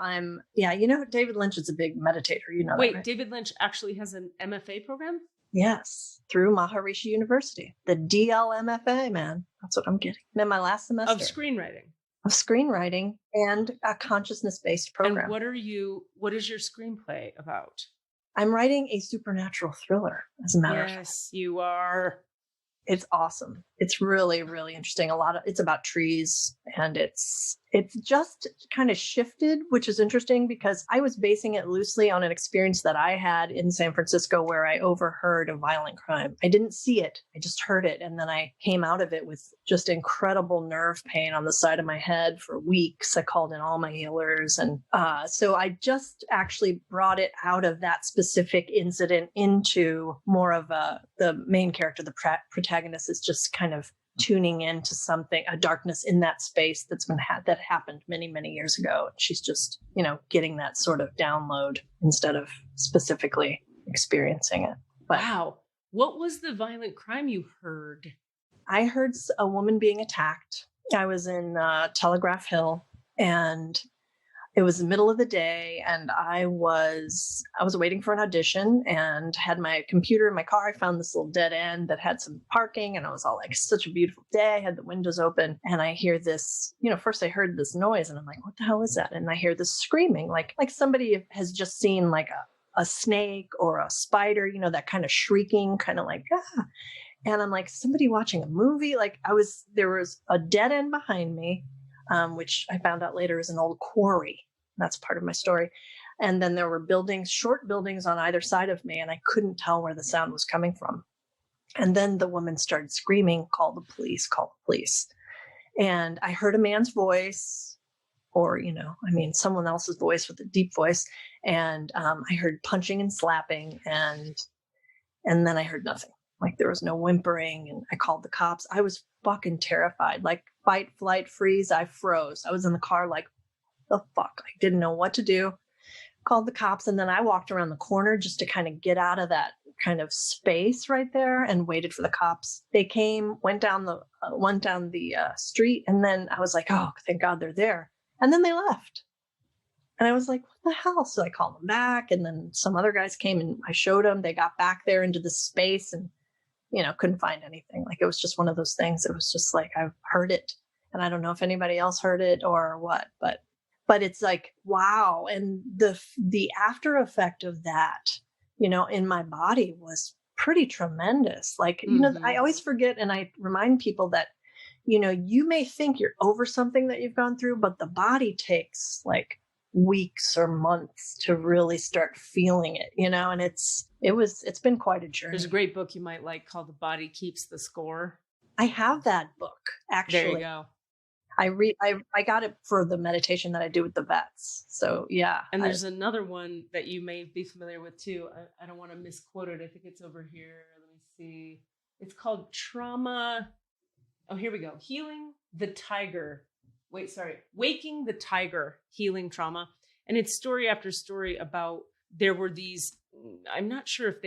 David Lynch is a big meditator. You know Wait, that, right? David Lynch actually has an MFA program? Yes, through Maharishi University, the DLMFA, man. That's what I'm getting. I'm in my last semester Of screenwriting. of screenwriting and a consciousness-based program. And what is your screenplay about? I'm writing a supernatural thriller, as a matter of fact. Yes, you are. It's awesome. It's really, really interesting. It's about trees, and it's just kind of shifted, which is interesting because I was basing it loosely on an experience that I had in San Francisco where I overheard a violent crime. I didn't see it. I just heard it. And then I came out of it with just incredible nerve pain on the side of my head for weeks. I called in all my healers. And so I just actually brought it out of that specific incident into more of the main character, the protagonist is just kind of tuning into something, a darkness in that space that happened many, many years ago. And she's just, getting that sort of download instead of specifically experiencing it. But wow. What was the violent crime you heard? I heard a woman being attacked. I was in Telegraph Hill, and it was the middle of the day, and I was waiting for an audition and had my computer in my car. I found this little dead end that had some parking, and I was all like, such a beautiful day. I had the windows open, and I hear this, first I heard this noise, and I'm like, what the hell is that? And I hear this screaming, like somebody has just seen like a snake or a spider, that kind of shrieking, kind of like, ah. And I'm like, somebody watching a movie? There was a dead end behind me. Which I found out later is an old quarry. That's part of my story. And then there were short buildings on either side of me, and I couldn't tell where the sound was coming from. And then the woman started screaming, call the police, call the police. And I heard a man's voice, or, someone else's voice with a deep voice. And I heard punching and slapping, and then I heard nothing. Like there was no whimpering, and I called the cops. I was fucking terrified, like fight, flight, freeze. I froze. I was in the car like, the fuck? I didn't know what to do. Called the cops, and then I walked around the corner just to kind of get out of that kind of space right there and waited for the cops. They came, went down the street, and then I was like, oh, thank God they're there. And then they left. And I was like, what the hell? So I called them back, and then some other guys came, and I showed them. They got back there into the space and couldn't find anything. Like it was just one of those things. It was just like, I've heard it, and I don't know if anybody else heard it or what, but it's like, wow. And the after effect of that, in my body was pretty tremendous. Like, I always forget, and I remind people that, you may think you're over something that you've gone through, but the body takes like weeks or months to really start feeling it, and it's been quite a journey. There's a great book you might like called The Body Keeps the Score. I have that book, actually. There you go. I got it for the meditation that I do with the vets. So yeah. And there's another one that you may be familiar with too. I don't want to misquote it. I think it's over here. Let me see. It's called Trauma. Oh, here we go. Waking the Tiger, Healing Trauma. And it's story after story about, there were these, I'm not sure what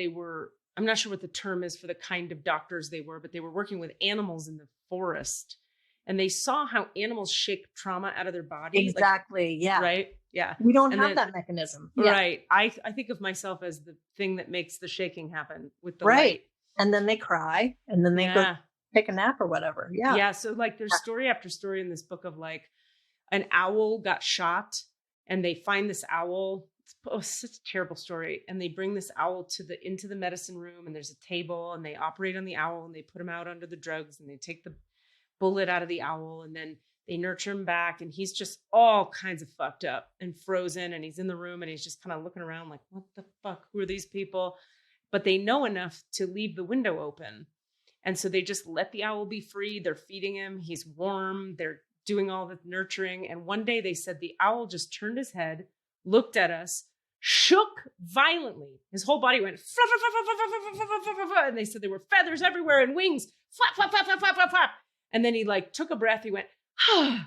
the term is for the kind of doctors they were, but they were working with animals in the forest. And they saw how animals shake trauma out of their body. Exactly. Yeah. Right. Yeah. We don't have that mechanism. Yeah. Right. I think of myself as the thing that makes the shaking happen with the right. light. And then they cry, and then they go take a nap or whatever. Yeah. Yeah. So like there's story after story in this book of like an owl got shot and they find this owl. It's such a terrible story. And they bring this owl into the medicine room, and there's a table, and they operate on the owl, and they put him out under the drugs, and they take the bullet out of the owl, and then they nurture him back. And he's just all kinds of fucked up and frozen. And he's in the room and he's just kind of looking around like, what the fuck? Who are these people? But they know enough to leave the window open. And so they just let the owl be free. They're feeding him. He's warm. They're doing all the nurturing. And one day they said the owl just turned his head, looked at us, shook violently. His whole body went, flap, flap, flap, flap, flap, flap, flap, flap, flap. And they said there were feathers everywhere and wings, flap, flap, flap, flap, flap, flap, flap. And then he like took a breath. He went, and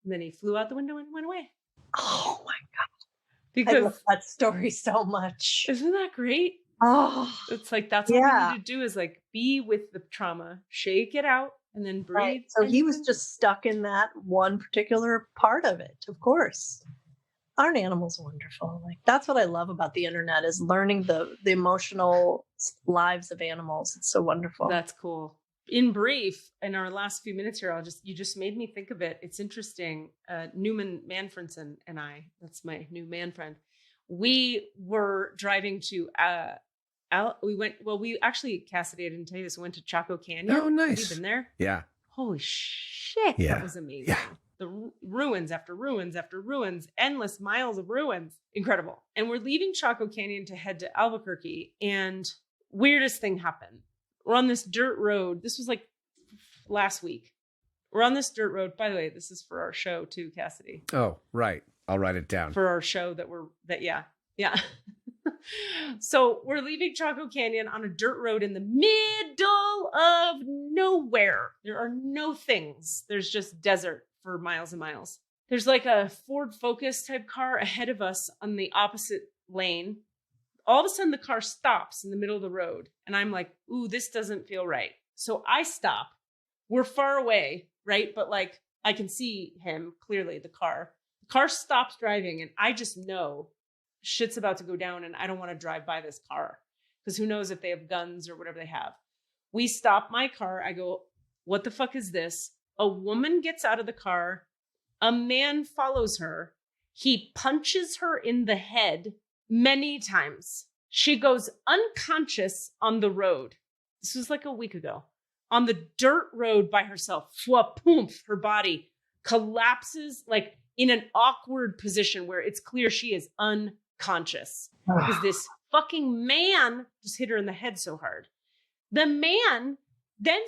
then he flew out the window and went away. Oh my God. Because I love that story so much. isn't that great? Oh, It's like, that's all we need to do is like be with the trauma, shake it out, and then breathe. right. So he was just stuck in that one particular part of it, of course. Aren't animals wonderful? Like that's what I love about the internet is learning the emotional lives of animals. It's so wonderful. That's cool. In brief, in our last few minutes here, you just made me think of it. It's interesting. Newman Manfredson and I, that's my new man friend. We were driving to, we actually, Cassidy, I didn't tell you this, we went to Chaco Canyon. Oh, nice. Have you been there? Yeah. Holy shit. Yeah. That was amazing. Yeah. The ruins after ruins after ruins, endless miles of ruins. Incredible. And we're leaving Chaco Canyon to head to Albuquerque. And weirdest thing happened. We're on this dirt road. This was like last week. We're on this dirt road. By the way, this is for our show too, Cassidy. Oh, right. I'll write it down. For our show yeah. So we're leaving Chaco Canyon on a dirt road in the middle of nowhere. There are no things. There's just desert for miles and miles. There's like a Ford Focus type car ahead of us on the opposite lane. All of a sudden the car stops in the middle of the road. And I'm like, ooh, this doesn't feel right. So I stop. We're far away, right? But like I can see him clearly, the car. The car stops driving and I just know shit's about to go down and I don't want to drive by this car because who knows if they have guns or whatever they have. We stop my car. I go, what the fuck is this? A woman gets out of the car. A man follows her. He punches her in the head many times. She goes unconscious on the road. This was like a week ago. On the dirt road by herself. Fwa-poomph, her body collapses like in an awkward position where it's clear she is unconscious. Because this fucking man just hit her in the head so hard. The man then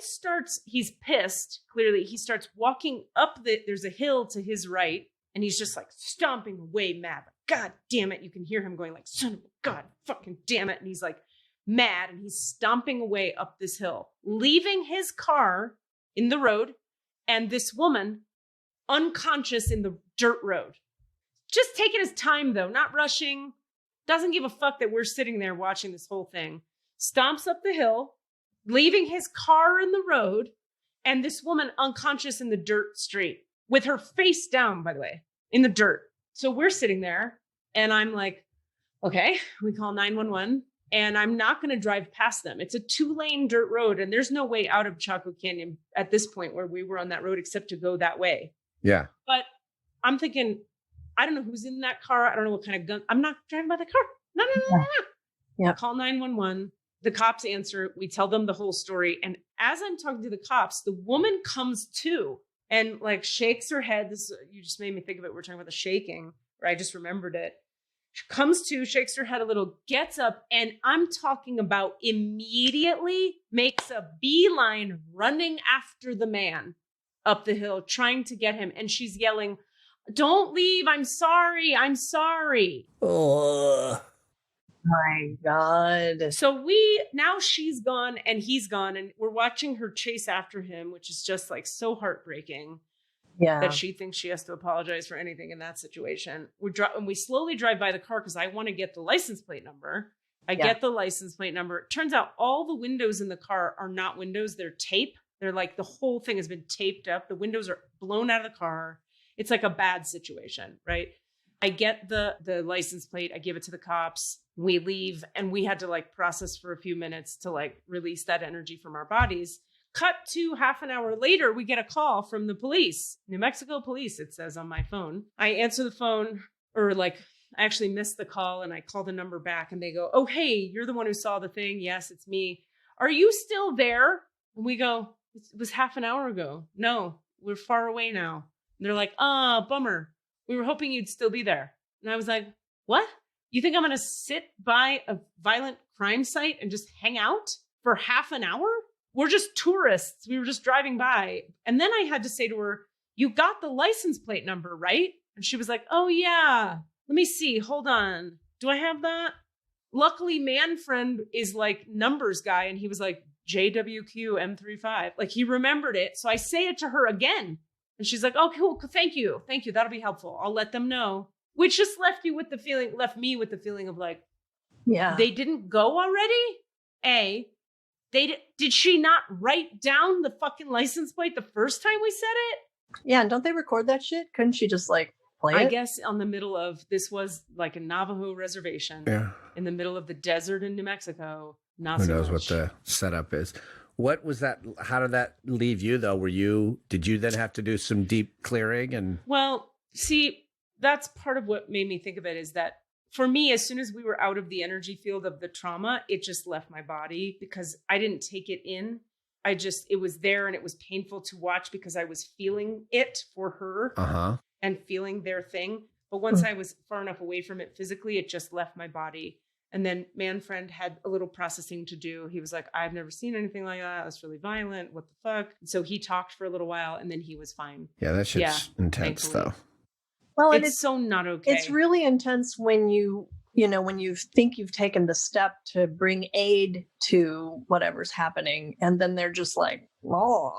he's pissed, clearly. He starts walking up there's a hill to his right, and he's just like stomping away mad. God damn it. You can hear him going like, son of a God, fucking damn it. And he's like mad, and he's stomping away up this hill, leaving his car in the road, and this woman unconscious in the dirt road. Just taking his time, though, not rushing. Doesn't give a fuck that we're sitting there watching this whole thing. Stomps up the hill, leaving his car in the road, and this woman unconscious in the dirt street with her face down, by the way, in the dirt. So we're sitting there and I'm like, okay, we call 911 and I'm not going to drive past them. It's a 2-lane dirt road and there's no way out of Chaco Canyon at this point where we were on that road except to go that way. Yeah. But I'm thinking, I don't know who's in that car. I don't know what kind of gun. I'm not driving by the car. No. Yeah. Call 911. The cops answer. We tell them the whole story. And as I'm talking to the cops, the woman comes to and like shakes her head. You just made me think of it. We're talking about the shaking, or I just remembered it. She comes to, shakes her head a little, gets up, and I'm talking about immediately makes a beeline running after the man up the hill, trying to get him. And she's yelling, "Don't leave. I'm sorry. I'm sorry." Oh. My God. So now she's gone and he's gone and we're watching her chase after him, which is just like so heartbreaking Yeah. that she thinks she has to apologize for anything in that situation. And we slowly drive by the car because I want to get the license plate number. I get the license plate number. It turns out all the windows in the car are not windows. They're tape. They're like the whole thing has been taped up. The windows are blown out of the car. It's like a bad situation, right? I get the license plate. I give it to the cops. We leave and we had to like process for a few minutes to like release that energy from our bodies. Cut to half an hour later, we get a call from the police, New Mexico police, it says on my phone. I answer the phone, or like, I actually missed the call, and I call the number back, and they go, oh, hey, you're the one who saw the thing. Yes, it's me. Are you still there? And we go, it was half an hour ago. No, we're far away now. And they're like, bummer. We were hoping you'd still be there. And I was like, what? You think I'm going to sit by a violent crime site and just hang out for half an hour? We're just tourists. We were just driving by. And then I had to say to her, you got the license plate number, right? And she was like, oh, yeah. Let me see. Hold on. Do I have that? Luckily, man friend is like numbers guy. And he was like, JWQ M35. Like he remembered it. So I say it to her again. And she's like, oh, cool. Thank you. Thank you. That'll be helpful. I'll let them know. Which just left me with the feeling of like, Yeah. they didn't go already. Did she not write down the fucking license plate the first time we said it? Yeah. And don't they record that shit? Couldn't she just like play it? I guess on the middle of, this was like a Navajo reservation in the middle of the desert in New Mexico. Not Who so knows much. what the setup is. What was that? How did that leave you though? Did you then have to do some deep clearing and? Well, see, that's part of what made me think of it is that for me, as soon as we were out of the energy field of the trauma, it just left my body because I didn't take it in. It was there and it was painful to watch because I was feeling it for her and feeling their thing. But once I was far enough away from it physically, it just left my body. And then man friend had a little processing to do. He was like, I've never seen anything like that. That's really violent. What the fuck? And so he talked for a little while and then he was fine. Yeah, that shit's intense thankfully. though. Well, and It's so not okay. It's really intense when you think you've taken the step to bring aid to whatever's happening. And then they're just like, oh,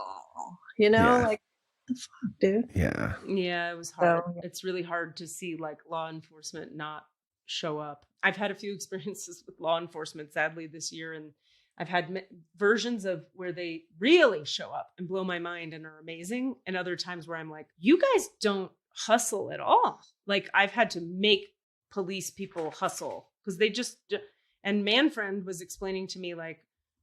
like, the fuck, dude. Yeah. Yeah, it was hard. So, yeah. It's really hard to see like law enforcement not show up. I've had a few experiences with law enforcement, sadly, this year. And I've had versions of where they really show up and blow my mind and are amazing. And other times where I'm like, you guys don't hustle at all. Like I've had to make police people hustle because they just, and Manfriend was explaining to me like,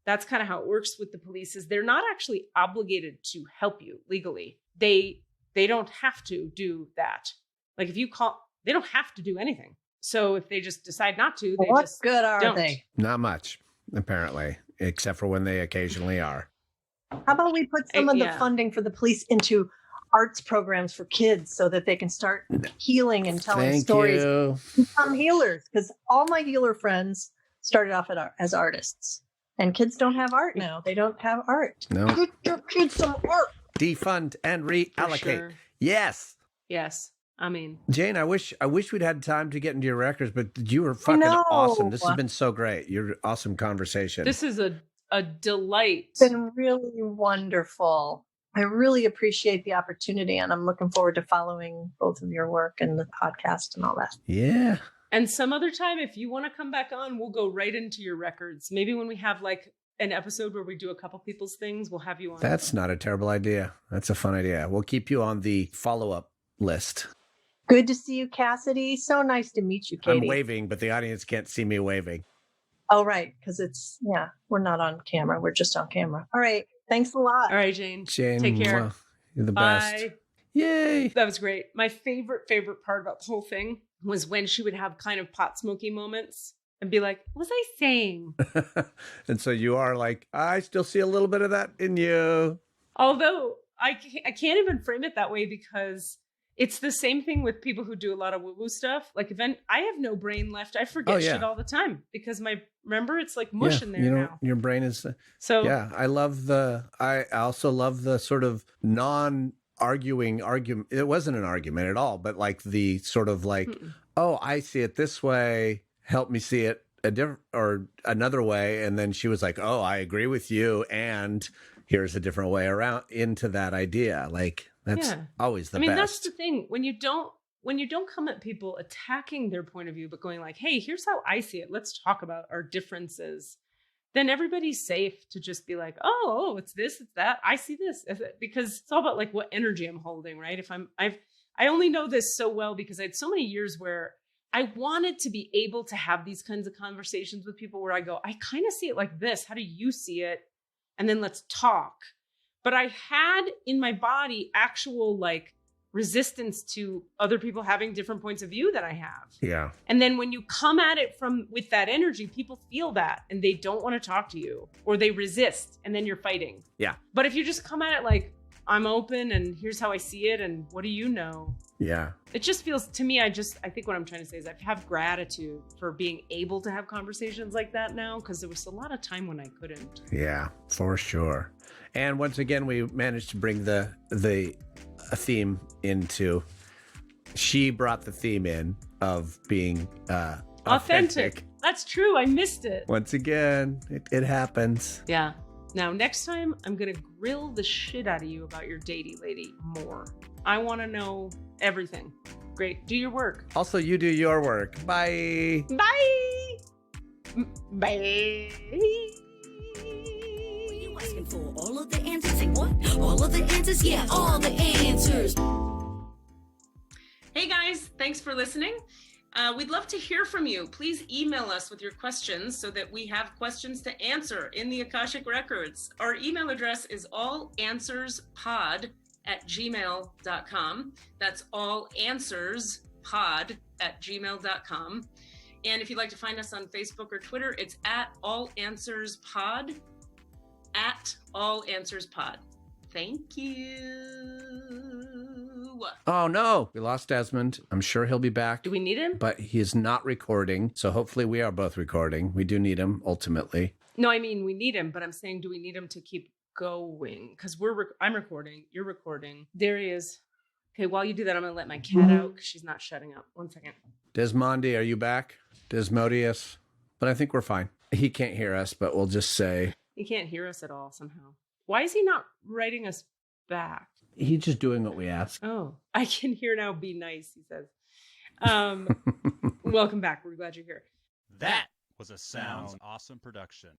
that's kind of how it works with the police is they're not actually obligated to help you legally. They don't have to do that. Like if you call, they don't have to do anything. So if they just decide not to, they What just good are don't. they? Not much, apparently, except for when they occasionally are. How about we put some of the Yeah. funding for the police into arts programs for kids so that they can start healing and telling Thank stories, you. become healers? Because all my healer friends started off as artists, and kids don't have art now. They don't have art. No. Get your kids some art. Defund and reallocate. sure. Yes. Yes. I mean, Jane, I wish we'd had time to get into your records, but you were fucking know. awesome. This has been so great. You're awesome conversation. this is a delight. It's been really wonderful. I really appreciate the opportunity, and I'm looking forward to following both of your work and the podcast and all that. Yeah. And some other time, if you want to come back on, we'll go right into your records. Maybe when we have like an episode where we do a couple people's things, we'll have you on. That's not a terrible idea. That's a fun idea. We'll keep you on the follow-up list. Good to see you, Cassidy. So nice to meet you, Katie. I'm waving, but the audience can't see me waving. Oh, right. Because we're not on camera. We're just on camera. All right. Thanks a lot. All right, Jane. Jane, Take care. mwah. You're the Bye. best. Yay. That was great. My favorite part about the whole thing was when she would have kind of pot smoky moments and be like, what was I saying? And so you are like, I still see a little bit of that in you. Although I can't even frame it that way because it's the same thing with people who do a lot of woo-woo stuff. Like I have no brain left. I forget shit all the time because remember, it's like mush in there now. Your brain is. So yeah, I also love the sort of non-arguing argument. It wasn't an argument at all, but like the sort of like, oh, I see it this way. Help me see it a different or another way. And then she was like, oh, I agree with you. And here's a different way around into that idea. Like that's always the best. That's the thing. When you don't come at people attacking their point of view, but going like, hey, here's how I see it. Let's talk about our differences. Then everybody's safe to just be like, oh, it's this, it's that. I see this because it's all about like what energy I'm holding, right? I only know this so well because I had so many years where I wanted to be able to have these kinds of conversations with people where I go, I kind of see it like this. How do you see it? And then let's talk. But I had in my body actual like resistance to other people having different points of view that I have. Yeah. And then when you come at it with that energy, people feel that and they don't want to talk to you or they resist and then you're fighting. Yeah. But if you just come at it like, I'm open and here's how I see it and what do you know? Yeah. It just feels to me, I think what I'm trying to say is I have gratitude for being able to have conversations like that now because there was a lot of time when I couldn't. Yeah, for sure. And once again, we managed to bring the theme into, she brought the theme in of being authentic. That's true. I missed it. Once again, it happens. Yeah. Now, next time, I'm going to grill the shit out of you about your datey lady more. I want to know everything. Great. Do your work. Also, you do your work. Bye. Bye. Bye. You asking for all of the answers? Say what? All of the answers? Yeah, all the answers. Hey guys, thanks for listening. We'd love to hear from you. Please email us with your questions so that we have questions to answer in the Akashic Records. Our email address is allanswerspod@gmail.com. That's allanswerspod@gmail.com. And if you'd like to find us on Facebook or Twitter, it's @allanswerspod, @allanswerspod. Thank you. Oh no, we lost Desmond. I'm sure he'll be back. Do we need him? But he is not recording, so hopefully we are both recording. We do need him ultimately. No, I mean we need him, but I'm saying, do we need him to keep going? Because I'm recording, you're recording. There he is. Okay, while you do that, I'm gonna let my cat out because she's not shutting up. 1 second. Desmondi, are you back? Desmodius? But I think we're fine. He can't hear us, but we'll just say He can't hear us at all somehow. Why is he not writing us back? he's just doing what we ask. Oh, I can hear now. Be nice, he says. Welcome back. We're glad you're here. That was a Sounds Awesome production.